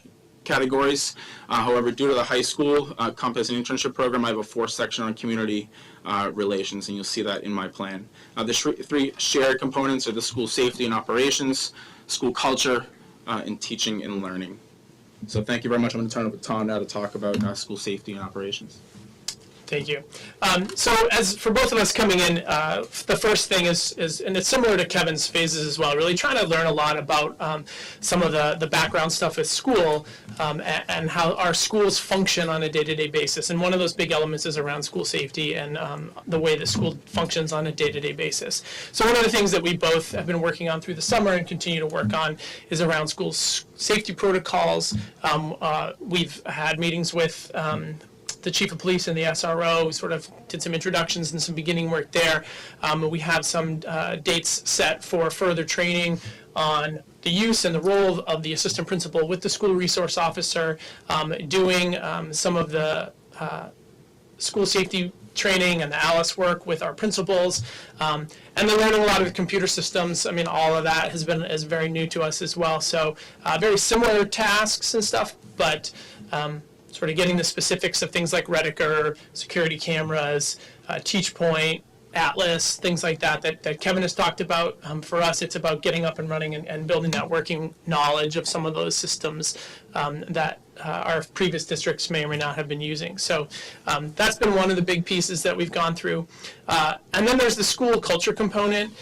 categories. However, due to the high school Compass and internship program, I have a 4th section on community relations, and you'll see that in my plan. The 3 shared components are the school safety and operations, school culture, and teaching and learning. So thank you very much. I'm going to turn it over to Tom now to talk about school safety and operations. Thank you. So as for both of us coming in, the first thing is, and it's similar to Kevin's phases as well, really trying to learn a lot about some of the background stuff at school and how our schools function on a day-to-day basis. And one of those big elements is around school safety and the way the school functions on a day-to-day basis. So one of the things that we both have been working on through the summer and continue to work on is around school safety protocols. We've had meetings with the chief of police and the SRO. We sort of did some introductions and some beginning work there. We have some dates set for further training on the use and the role of the assistant principal with the school resource officer, doing some of the school safety training and the ALICE work with our principals, and then learning a lot of the computer systems. I mean, all of that is very new to us as well. So very similar tasks and stuff, but sort of getting the specifics of things like Rediker, security cameras, TeachPoint, Atlas, things like that Kevin has talked about. For us, it's about getting up and running and building that working knowledge of some of those systems that our previous districts may or may not have been using. So that's been one of the big pieces that we've gone through. And then there's the school culture component.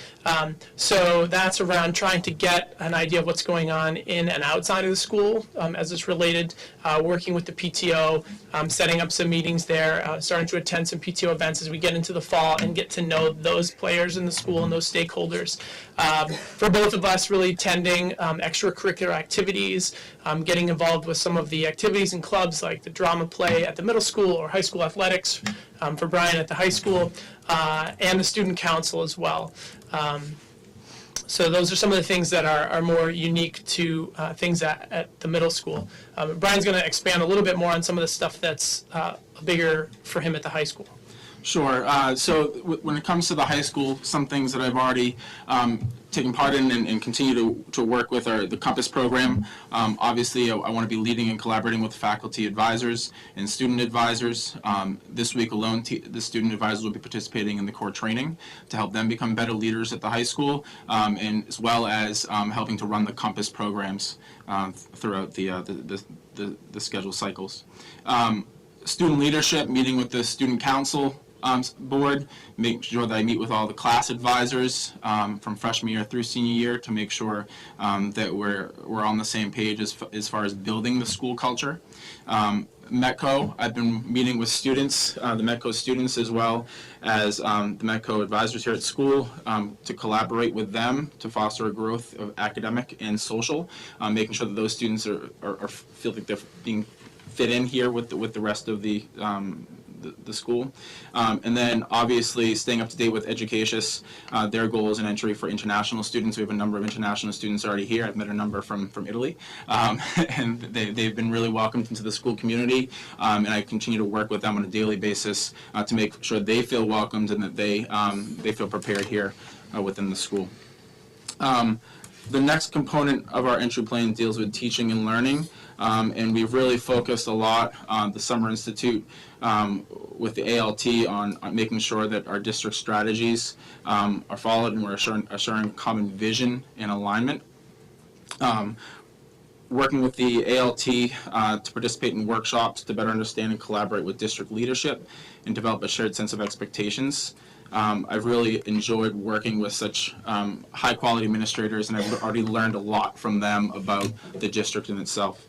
So that's around trying to get an idea of what's going on in and outside of the school as it's related, working with the PTO, setting up some meetings there, starting to attend some PTO events as we get into the fall and get to know those players in the school and those stakeholders. For both of us, really attending extracurricular activities, getting involved with some of the activities and clubs like the drama play at the middle school or high school athletics for Brian at the high school, and the student council as well. So those are some of the things that are more unique to things at the middle school. Brian's going to expand a little bit more on some of the stuff that's bigger for him at the high school. Sure. So when it comes to the high school, some things that I've already taken part in and continue to work with are the Compass program. Obviously, I want to be leading and collaborating with faculty advisors and student advisors. This week alone, the student advisors will be participating in the core training to help them become better leaders at the high school, and as well as helping to run the Compass programs throughout the schedule cycles. Student leadership, meeting with the student council board, make sure that I meet with all the class advisors from freshman year through senior year to make sure that we're on the same page as far as building the school culture. METCO, I've been meeting with students, the METCO students, as well as the METCO advisors here at school to collaborate with them to foster a growth of academic and social, making sure that those students are feel like they're being fit in here with the rest of the school. And then obviously staying up to date with Educatius, their goals and entry for international students. We have a number of international students already here. I've met a number from Italy, and they've been really welcomed into the school community, and I continue to work with them on a daily basis to make sure they feel welcomed and that they feel prepared here within the school. The next component of our entry plan deals with teaching and learning, and we've really focused a lot on the Summer Institute with the ALT on making sure that our district strategies are followed and we're assuring common vision and alignment. Working with the ALT to participate in workshops to better understand and collaborate with district leadership and develop a shared sense of expectations. I've really enjoyed working with such high-quality administrators, and I've already learned a lot from them about the district in itself.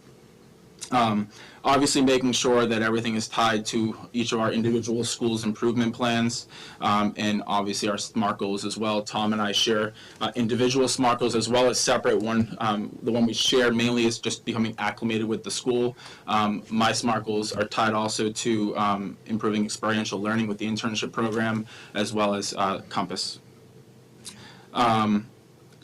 Obviously making sure that everything is tied to each of our individual schools' improvement plans, and obviously our SMART goals as well. Tom and I share individual SMART goals as well as separate one. The one we share mainly is just becoming acclimated with the school. My SMART goals are tied also to improving experiential learning with the internship program as well as Compass.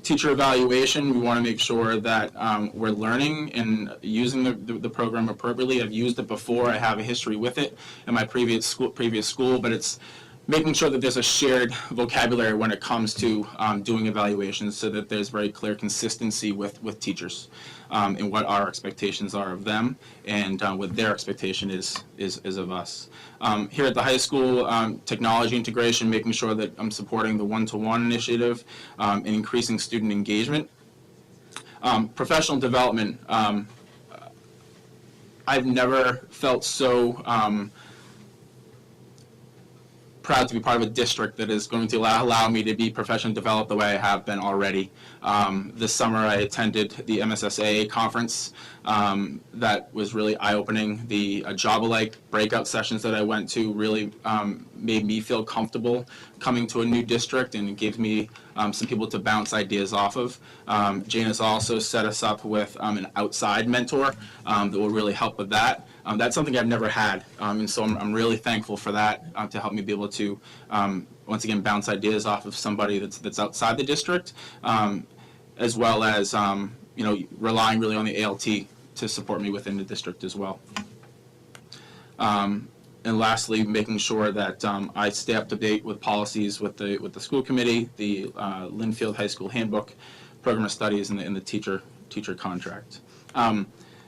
Teacher evaluation, we want to make sure that we're learning and using the program appropriately. I've used it before. I have a history with it in my previous school, but it's making sure that there's a shared vocabulary when it comes to doing evaluations, so that there's very clear consistency with teachers and what our expectations are of them, and what their expectation is of us. Here at the high school, technology integration, making sure that I'm supporting the one-to-one initiative and increasing student engagement. Professional development, I've never felt so proud to be part of a district that is going to allow me to be professionally developed the way I have been already. This summer I attended the MSSAA conference. That was really eye-opening. The Job-alike breakout sessions that I went to really made me feel comfortable coming to a new district, and it gave me some people to bounce ideas off of. Jane has also set us up with an outside mentor that will really help with that. That's something I've never had, and so I'm really thankful for that to help me be able to, once again, bounce ideas off of somebody that's outside the district, as well as relying really on the ALT to support me within the district as well. And lastly, making sure that I stay up to date with policies with the school committee, the Linfield High School Handbook, Program of Studies, and the teacher contract.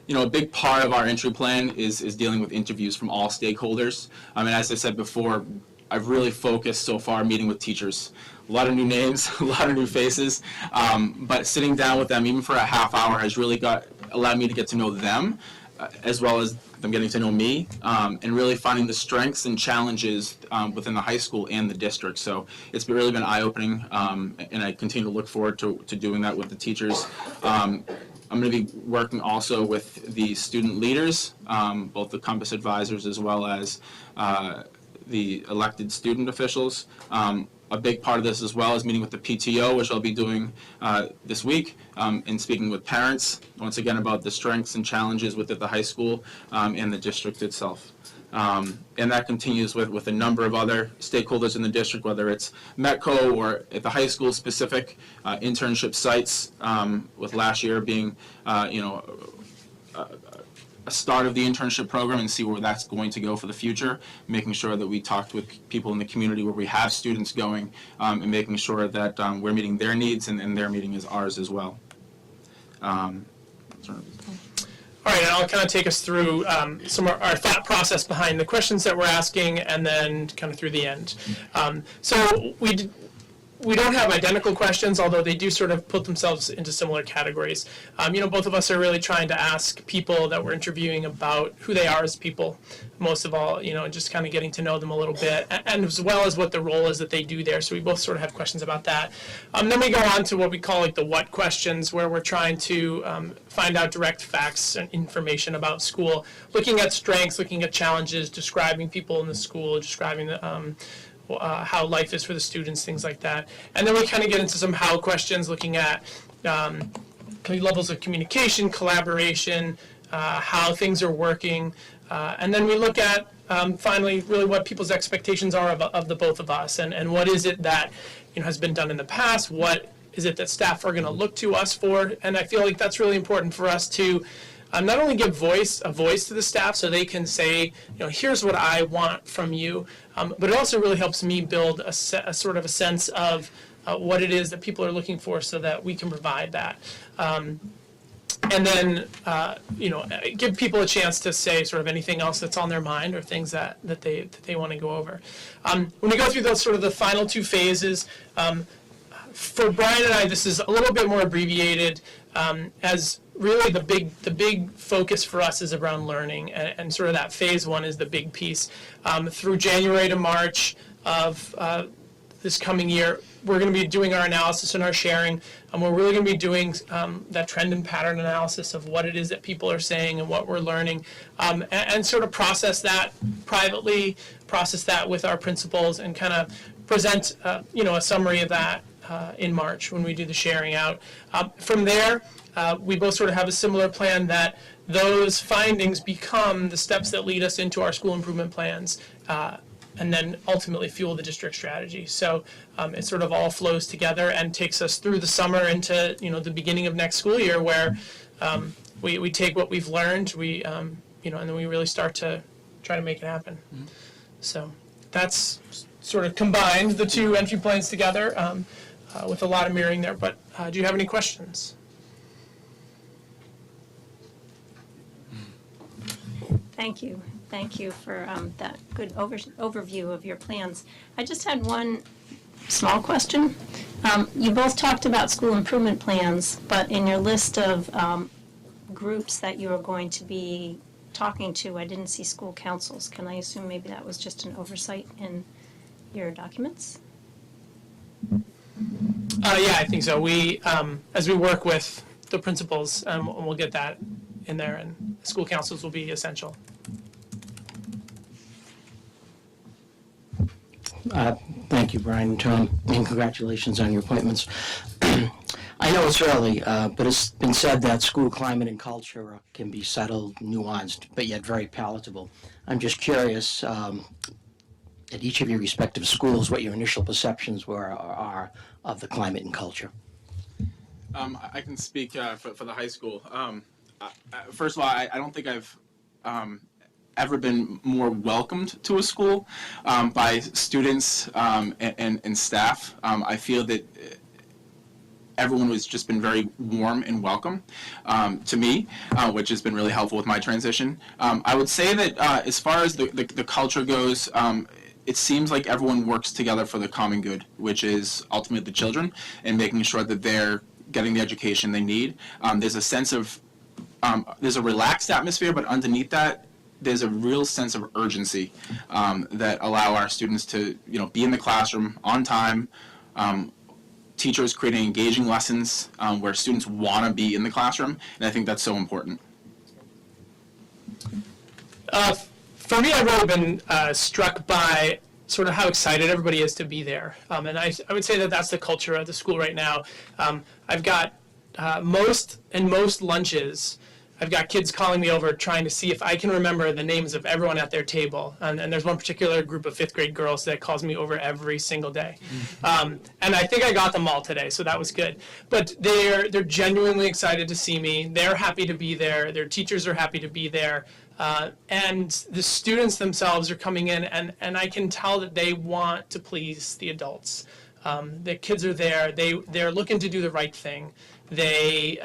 A big part of our entry plan is dealing with interviews from all stakeholders. And as I said before, I've really focused so far meeting with teachers. A lot of new names, a lot of new faces, but sitting down with them, even for a half hour, has really allowed me to get to know them, as well as them getting to know me, and really finding the strengths and challenges within the high school and the district. So it's really been eye-opening, and I continue to look forward to doing that with the teachers. I'm going to be working also with the student leaders, both the Compass advisors as well as the elected student officials. A big part of this as well is meeting with the PTO, which I'll be doing this week, and speaking with parents, once again, about the strengths and challenges within the high school and the district itself. And that continues with a number of other stakeholders in the district, whether it's METCO or at the high school specific internship sites, with last year being, a start of the internship program, and see where that's going to go for the future, making sure that we talk with people in the community where we have students going, and making sure that we're meeting their needs and they're meeting ours as well. All right, and I'll kind of take us through some of our thought process behind the questions that we're asking, and then kind of through the end. So we don't have identical questions, although they do sort of put themselves into similar categories. Both of us are really trying to ask people that we're interviewing about who they are as people, most of all, just kind of getting to know them a little bit, and as well as what the role is that they do there. So we both sort of have questions about that. Then we go on to what we call like the what questions, where we're trying to find out direct facts and information about school, looking at strengths, looking at challenges, describing people in the school, describing how life is for the students, things like that. And then we kind of get into some how questions, looking at levels of communication, collaboration, how things are working. And then we look at, finally, really what people's expectations are of the both of us, and what is it that has been done in the past, what is it that staff are going to look to us for. And I feel like that's really important for us to not only give a voice to the staff so they can say, here's what I want from you, but it also really helps me build a sort of a sense of what it is that people are looking for, so that we can provide that. And then, give people a chance to say sort of anything else that's on their mind, or things that they want to go over. When we go through those sort of the final two phases, for Brian and I, this is a little bit more abbreviated, as really the big focus for us is around learning, and sort of that phase one is the big piece. Through January to March of this coming year, we're going to be doing our analysis and our sharing, and we're really going to be doing that trend and pattern analysis of what it is that people are saying and what we're learning, and sort of process that privately, process that with our principals, and kind of present a summary of that in March when we do the sharing out. From there, we both sort of have a similar plan, that those findings become the steps that lead us into our school improvement plans, and then ultimately fuel the district strategy. So it sort of all flows together and takes us through the summer into the beginning of next school year, where we take what we've learned, and then we really start to try to make it happen. So that's sort of combined the two entry plans together with a lot of mirroring there. But do you have any questions? Thank you. Thank you for that good overview of your plans. I just had one small question. You both talked about school improvement plans, but in your list of groups that you are going to be talking to, I didn't see school councils. Can I assume maybe that was just an oversight in your documents? Yeah, I think so. We, as we work with the principals, we'll get that in there, and school councils will be essential. Thank you, Brian and Tom, and congratulations on your appointments. I know it's early, but it's been said that school climate and culture can be subtle, nuanced, but yet very palatable. I'm just curious, at each of your respective schools, what your initial perceptions were or are of the climate and culture. I can speak for the high school. First of all, I don't think I've ever been more welcomed to a school by students and staff. I feel that everyone has just been very warm and welcome to me, which has been really helpful with my transition. I would say that as far as the culture goes, it seems like everyone works together for the common good, which is ultimately the children, and making sure that they're getting the education they need. There's a sense of, there's a relaxed atmosphere, but underneath that, there's a real sense of urgency that allow our students to, be in the classroom on time. Teachers creating engaging lessons where students want to be in the classroom, and I think that's so important. For me, I've really been struck by sort of how excited everybody is to be there. And I would say that that's the culture of the school right now. I've got most lunches, I've got kids calling me over trying to see if I can remember the names of everyone at their table. And there's one particular group of 5th grade girls that calls me over every single day. And I think I got them all today, so that was good. But they're genuinely excited to see me. They're happy to be there. Their teachers are happy to be there. And the students themselves are coming in, and I can tell that they want to please the adults. The kids are there. They're looking to do the right thing. They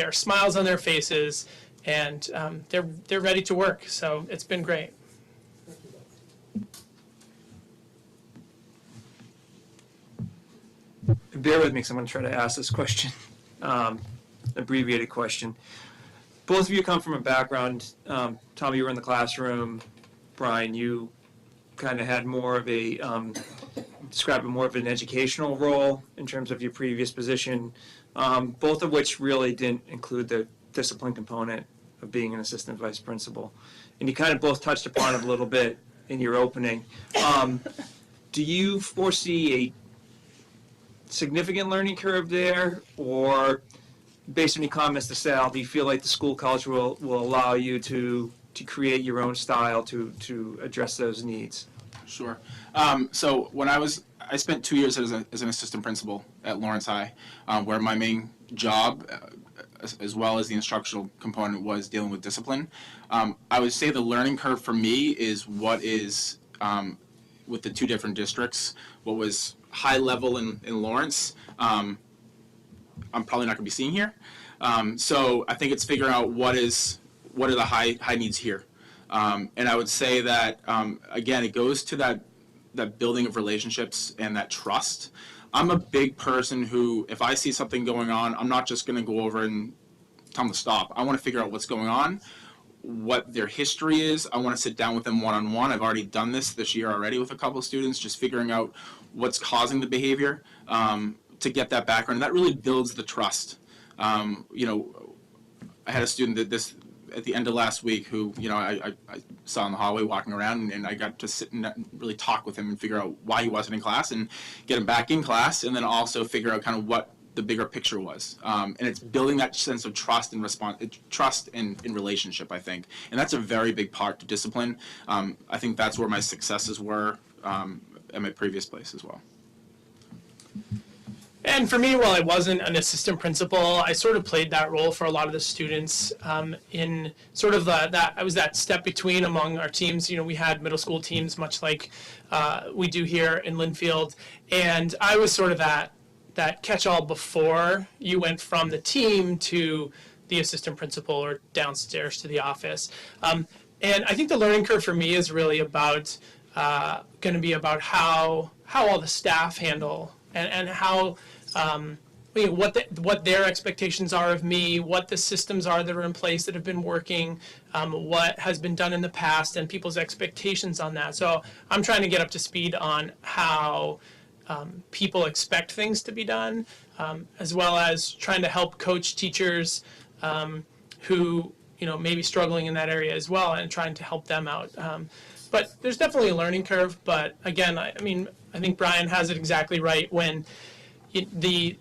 are smiles on their faces, and they're ready to work. So it's been great. Bear with me, because I'm going to try to ask this question, abbreviated question. Both of you come from a background, Tom, you were in the classroom. Brian, you kind of had more of a, describe it more of an educational role in terms of your previous position, both of which really didn't include the discipline component of being an assistant vice principal. And you kind of both touched upon it a little bit in your opening. Do you foresee a significant learning curve there, or based on your comments to Sal, do you feel like the school culture will allow you to create your own style to address those needs? Sure. So when I spent 2 years as an assistant principal at Lawrence High, where my main job, as well as the instructional component, was dealing with discipline. I would say the learning curve for me is what is, with the two different districts, what was high level in Lawrence, I'm probably not going to be seeing here. So I think it's figuring out what are the high needs here. And I would say that, again, it goes to that building of relationships and that trust. I'm a big person who, if I see something going on, I'm not just going to go over and tell them to stop. I want to figure out what's going on, what their history is. I want to sit down with them one-on-one. I've already done this year already with a couple of students, just figuring out what's causing the behavior to get that background. That really builds the trust. I had a student that at the end of last week who, I saw in the hallway walking around, and I got to sit and really talk with him and figure out why he wasn't in class and get him back in class, and then also figure out kind of what the bigger picture was. And it's building that sense of trust and trust in relationship, I think. And that's a very big part to discipline. I think that's where my successes were at my previous place as well. And for me, while I wasn't an assistant principal, I sort of played that role for a lot of the students in sort of that I was that step between among our teams. You know, we had middle school teams, much like we do here in Linfield, and I was sort of that catch-all before you went from the team to the assistant principal or downstairs to the office. And I think the learning curve for me is really about going to be about how all the staff handle and how you know, what their expectations are of me, what the systems are that are in place that have been working, what has been done in the past, and people's expectations on that. So I'm trying to get up to speed on how people expect things to be done, as well as trying to help coach teachers who may be struggling in that area as well, and trying to help them out. But there's definitely a learning curve. But again, I think Brian has it exactly right. When the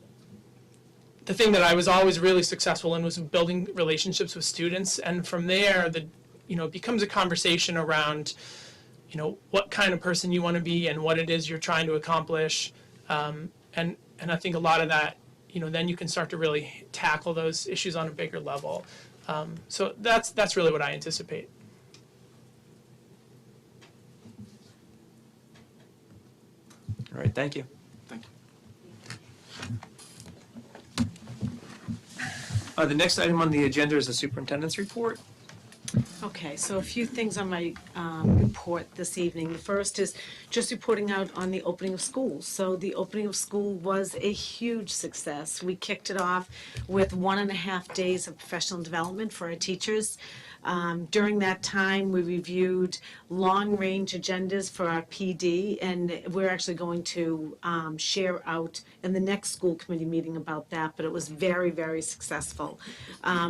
thing that I was always really successful in was building relationships with students, and from there, it becomes a conversation around, what kind of person you want to be and what it is you're trying to accomplish, and I think a lot of that, then you can start to really tackle those issues on a bigger level. So that's really what I anticipate. All right, thank you. Thank you. The next item on the agenda is the superintendent's report. Okay, so a few things on my report this evening. The first is just reporting out on the opening of schools. So the opening of school was a huge success. We kicked it off with 1.5 days of professional development for our teachers. During that time, we reviewed long-range agendas for our PD, and we're actually going to share out in the next school committee meeting about that, but it was very, very successful.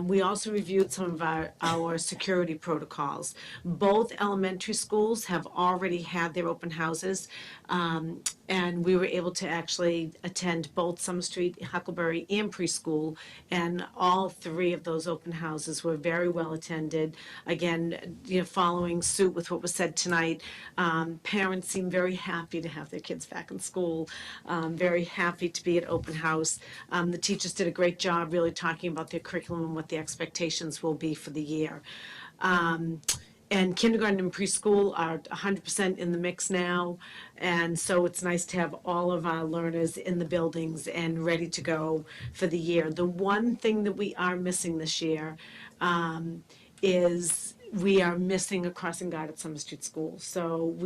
We also reviewed some of our security protocols. Both elementary schools have already had their open houses, and we were able to actually attend both Summer Street, Huckleberry, and preschool, and all 3 of those open houses were very well attended. Again, following suit with what was said tonight, parents seem very happy to have their kids back in school, very happy to be at open house. The teachers did a great job really talking about their curriculum and what the expectations will be for the year. And kindergarten and preschool are 100% in the mix now, and so it's nice to have all of our learners in the buildings and ready to go for the year. The one thing that we are missing this year is we are missing a crossing guard at Summer Street School. So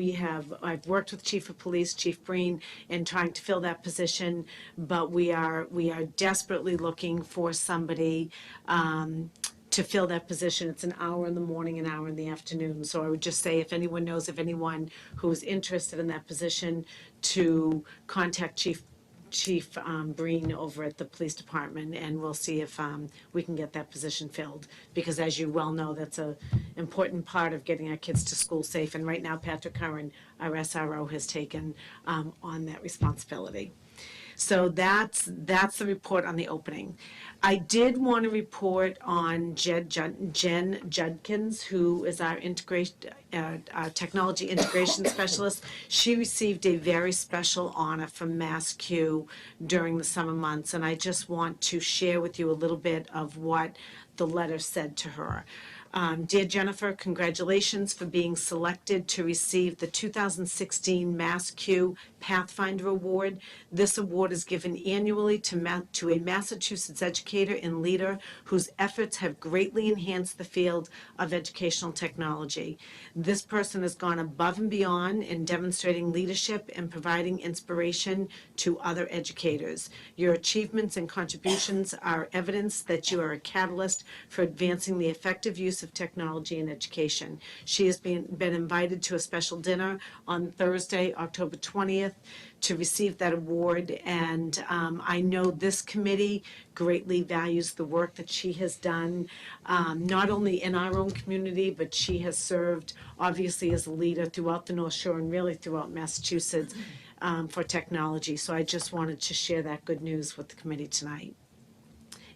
I've worked with Chief of Police, Chief Breen, in trying to fill that position, but we are desperately looking for somebody to fill that position. It's an hour in the morning, an hour in the afternoon. So I would just say, if anyone knows of anyone who's interested in that position, to contact Chief Breen over at the police department, and we'll see if we can get that position filled. Because as you well know, that's an important part of getting our kids to school safe. And right now, Patrick Curran, our SRO, has taken on that responsibility. So that's the report on the opening. I did want to report on Jen Judkins, who is our technology integration specialist. She received a very special honor from MassQ during the summer months, and I just want to share with you a little bit of what the letter said to her. Dear Jennifer, congratulations for being selected to receive the 2016 MassQ Pathfinder Award. This award is given annually to a Massachusetts educator and leader whose efforts have greatly enhanced the field of educational technology. This person has gone above and beyond in demonstrating leadership and providing inspiration to other educators. Your achievements and contributions are evidence that you are a catalyst for advancing the effective use of technology in education. She has been invited to a special dinner on Thursday, October 20th, to receive that award, and I know this committee greatly values the work that she has done, not only in our own community, but she has served obviously as a leader throughout the North Shore and really throughout Massachusetts for technology. So I just wanted to share that good news with the committee tonight.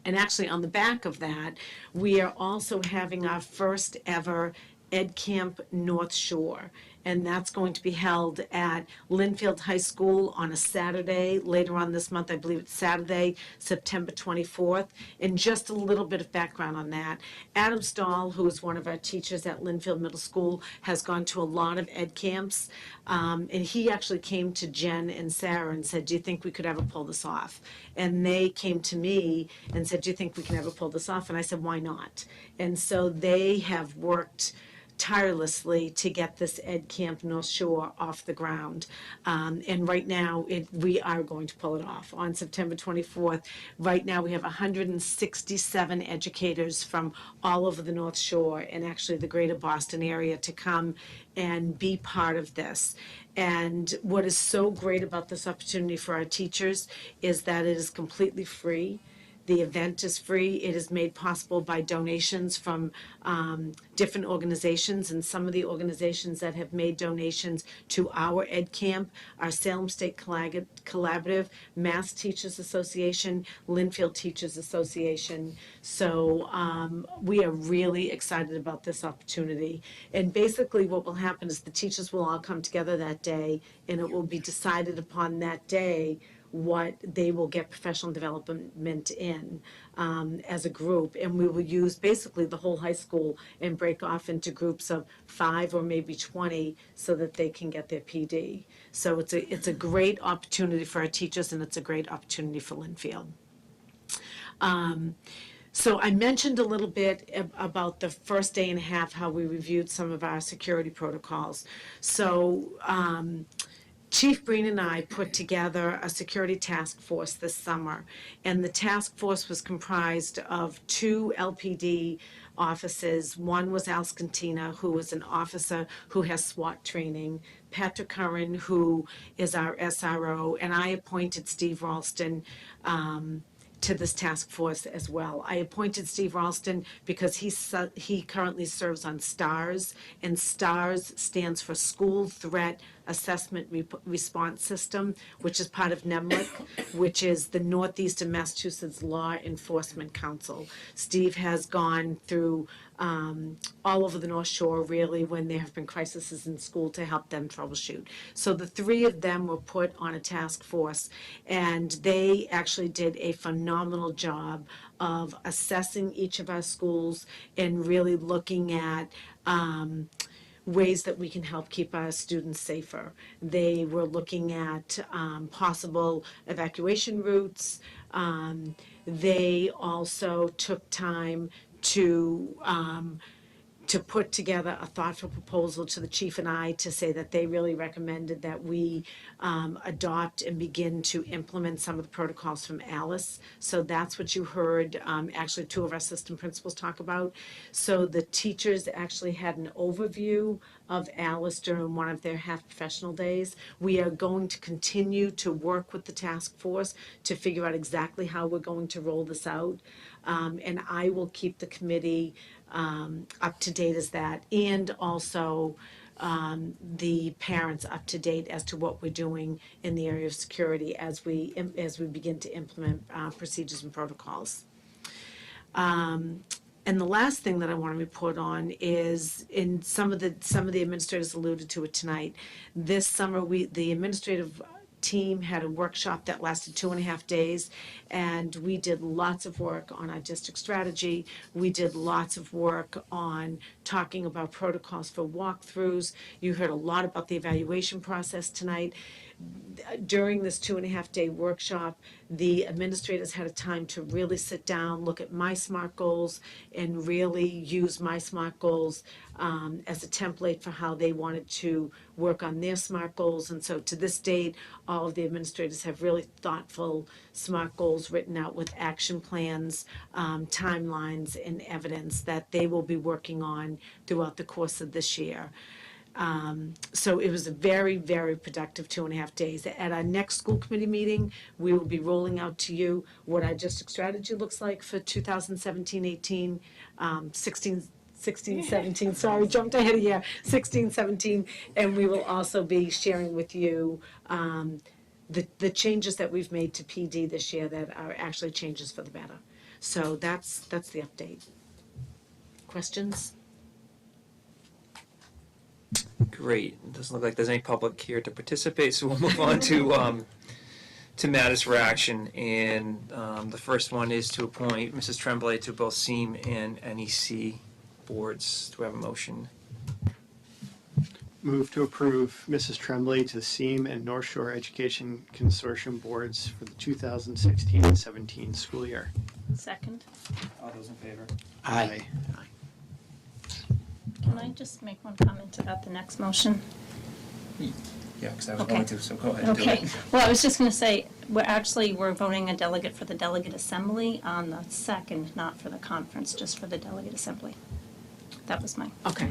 And actually, on the back of that, we are also having our first ever Ed Camp North Shore. and that's going to be held at Linfield High School on a Saturday, later on this month, I believe it's Saturday, September 24th. And just a little bit of background on that. Adam Stahl, who is one of our teachers at Linfield Middle School, has gone to a lot of ed camps. And he actually came to Jen and Sarah and said, do you think we could ever pull this off? And they came to me and said, do you think we can ever pull this off? And I said, why not? And so they have worked tirelessly to get this Ed Camp North Shore off the ground. And right now, we are going to pull it off on September 24th. Right now, we have 167 educators from all over the North Shore and actually the greater Boston area to come and be part of this. And what is so great about this opportunity for our teachers is that it is completely free. The event is free. It is made possible by donations from different organizations, and some of the organizations that have made donations to our Ed Camp are Salem State Collaborative, Mass Teachers Association, Linfield Teachers Association. So we are really excited about this opportunity. And basically what will happen is the teachers will all come together that day, and it will be decided upon that day what they will get professional development in as a group. And we will use basically the whole high school and break off into groups of 5 or maybe 20 so that they can get their PD. So it's a great opportunity for our teachers, and it's a great opportunity for Linfield. So I mentioned a little bit about the first day and a half, how we reviewed some of our security protocols. So Chief Breen and I put together a security task force this summer, and the task force was comprised of 2 LPD officers. One was Al Scantina, who was an officer who has SWAT training, Patrick Curran, who is our SRO, and I appointed Steve Ralston to this task force as well. I appointed Steve Ralston because he currently serves on STARS, and STARS stands for School Threat Assessment Response System, which is part of NEMLIC, which is the Northeastern Massachusetts Law Enforcement Council. Steve has gone through all over the North Shore, really, when there have been crises in school, to help them troubleshoot. So the 3 of them were put on a task force, and they actually did a phenomenal job of assessing each of our schools and really looking at ways that we can help keep our students safer. They were looking at possible evacuation routes. They also took time to put together a thoughtful proposal to the chief and I to say that they really recommended that we adopt and begin to implement some of the protocols from Alice. So that's what you heard actually 2 of our assistant principals talk about. So the teachers actually had an overview of Alice during one of their half professional days. We are going to continue to work with the task force to figure out exactly how we're going to roll this out. And I will keep the committee up to date as that, and also the parents up to date as to what we're doing in the area of security as we begin to implement procedures and protocols. And the last thing that I want to report on is, in some of the administrators alluded to it tonight. This summer, the administrative team had a workshop that lasted 2.5 days, and we did lots of work on our district strategy. We did lots of work on talking about protocols for walkthroughs. You heard a lot about the evaluation process tonight. During this 2.5-day workshop, the administrators had a time to really sit down, look at my SMART goals, and really use my SMART goals as a template for how they wanted to work on their SMART goals. And so to this date, all of the administrators have really thoughtful SMART goals written out with action plans, timelines, and evidence that they will be working on throughout the course of this year. So it was a very, very productive 2.5 days. At our next school committee meeting, we will be rolling out to you what our district strategy looks like for 2017-18, 16-17, sorry, jumped ahead of you, 16-17, and we will also be sharing with you the changes that we've made to PD this year that are actually changes for the better. So that's the update. Questions? Great. It doesn't look like there's any public here to participate, so we'll move on to matters for action. And the first one is to appoint Mrs. Tremblay to both SEAM and NEC boards. Do we have a motion? Move to approve Mrs. Tremblay to the SEAM and North Shore Education Consortium boards for the 2016 and 17 school year. Second. All those in favor? Aye. Can I just make one comment about the next motion? Yeah, because I was Okay. going to, so go ahead and do Okay, it. well, I was just going to say, we're voting a delegate for the delegate assembly on the second, not for the conference, just for the delegate assembly. That was my, Okay.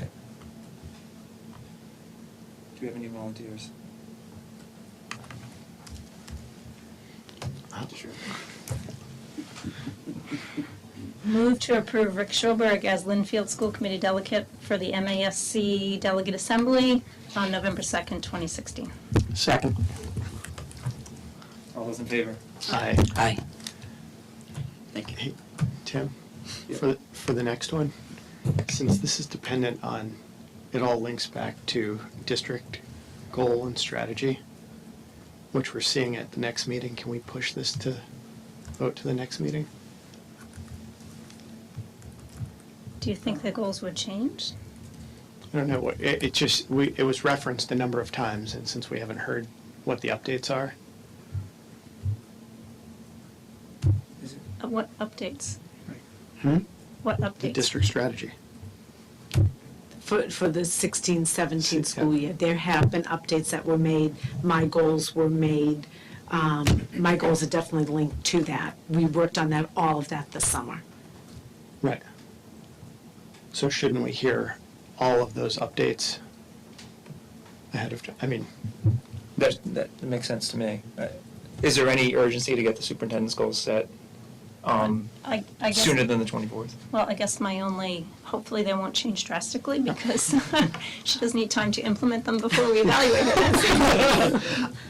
Do we have any volunteers? move to approve Rick Schoberg as Linfield School Committee delegate for the MASC delegate assembly on November 2nd, 2016. Second. All those in favor? Aye. Aye. Hey, Tim, for the next one, since this is dependent on, it all links back to district goal and strategy, which we're seeing at the next meeting, can we push this to vote to the next meeting? Do you think the goals would change? I don't know, what it just, it was referenced a number of times, and since we haven't heard what the updates are, What updates? Hmm? What the updates? district strategy. For the 16-17 school Yeah. year, there have been updates that were made. My goals were made. My goals are definitely linked to that. We worked on that, all of that this summer. Right. So shouldn't we hear all of those updates ahead of, I mean, That makes sense to me. Is there any urgency to get the superintendent's goals set I guess. sooner than the 24th? Well, I guess my only, hopefully they won't change drastically because she does need time to implement them before we evaluate it.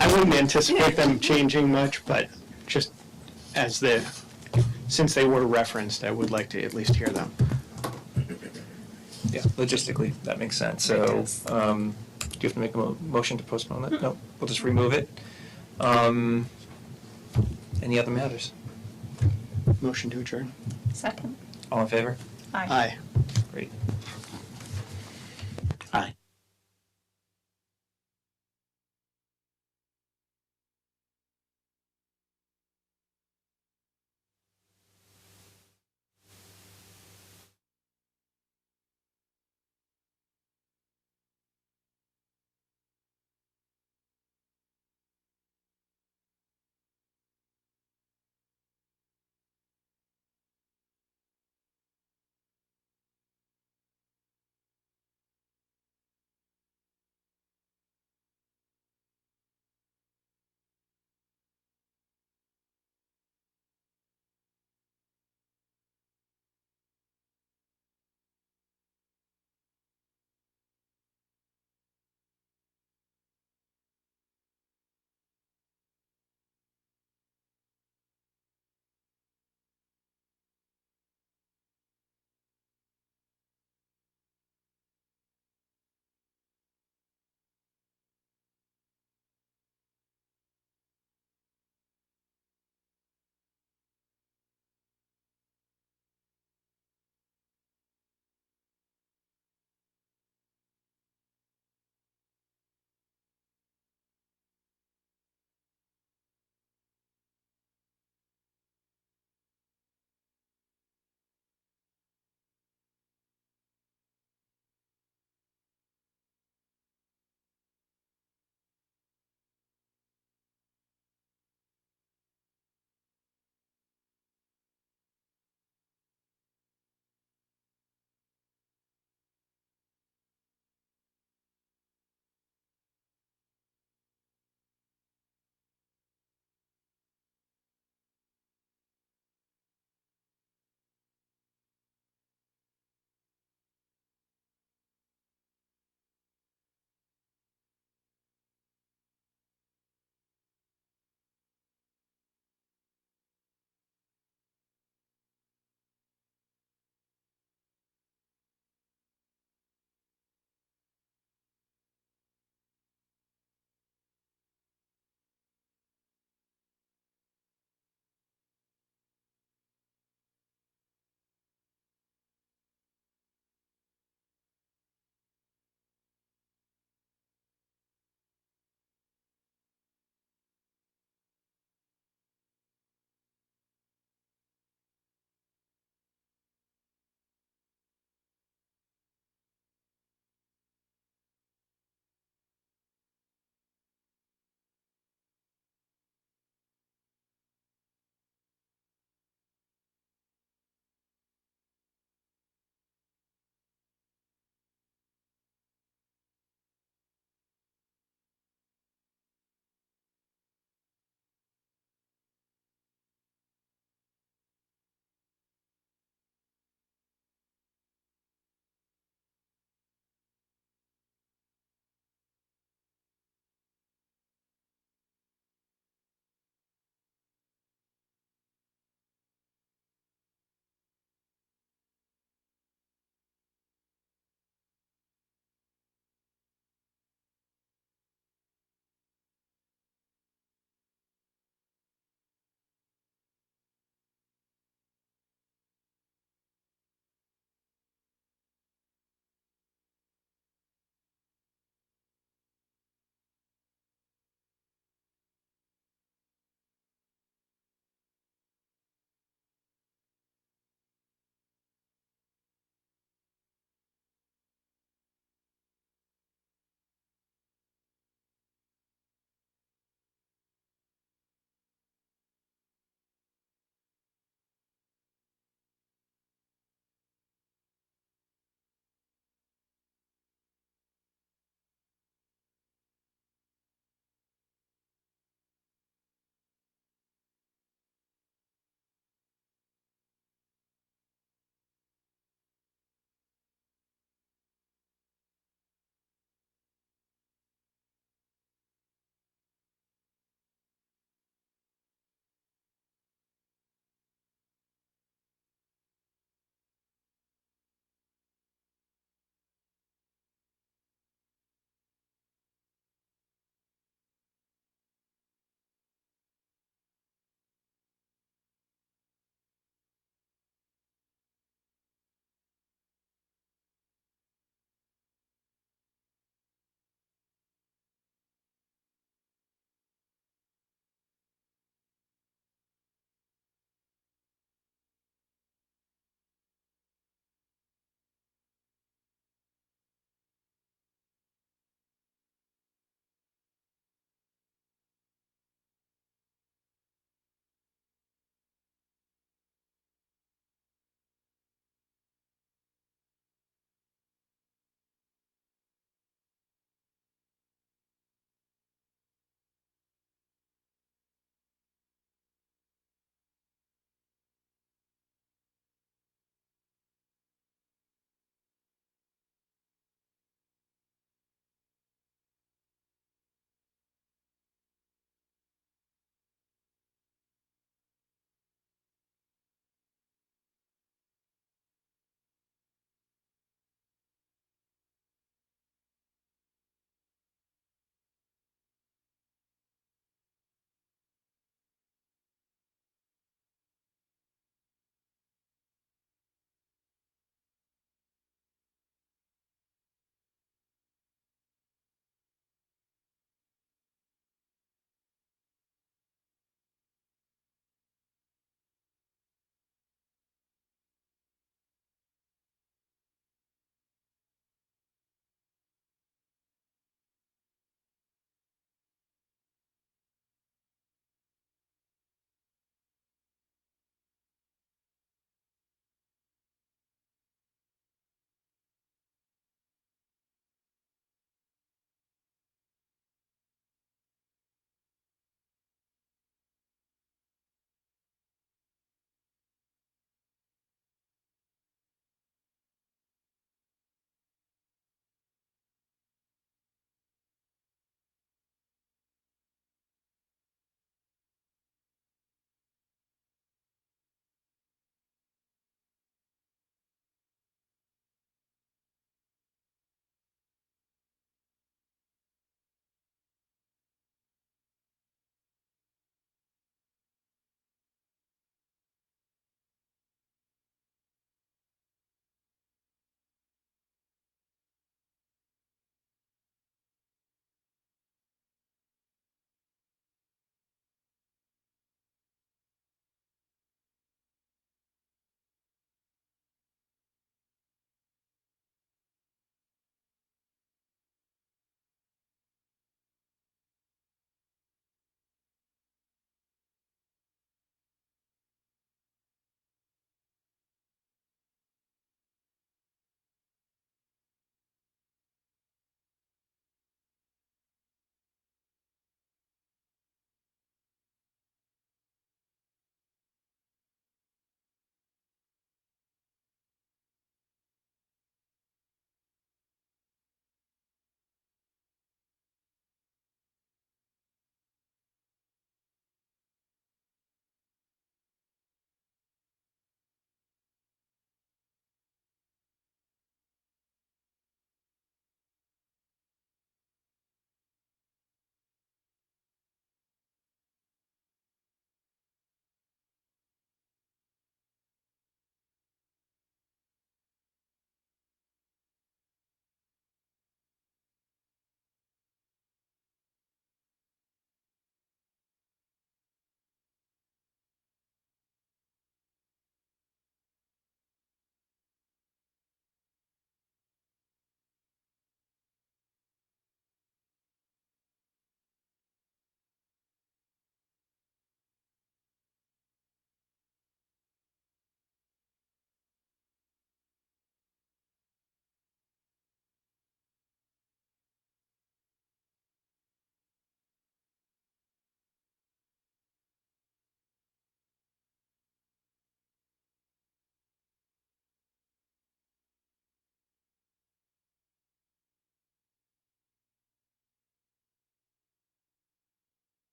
I wouldn't anticipate them changing much, but just as since they were referenced, I would like to at least hear them. Yeah, logistically, that makes sense. So, do you have to make a motion to postpone that? No, we'll just remove it. Any other matters? Motion to adjourn. Second. All in favor? Aye. Aye. Great.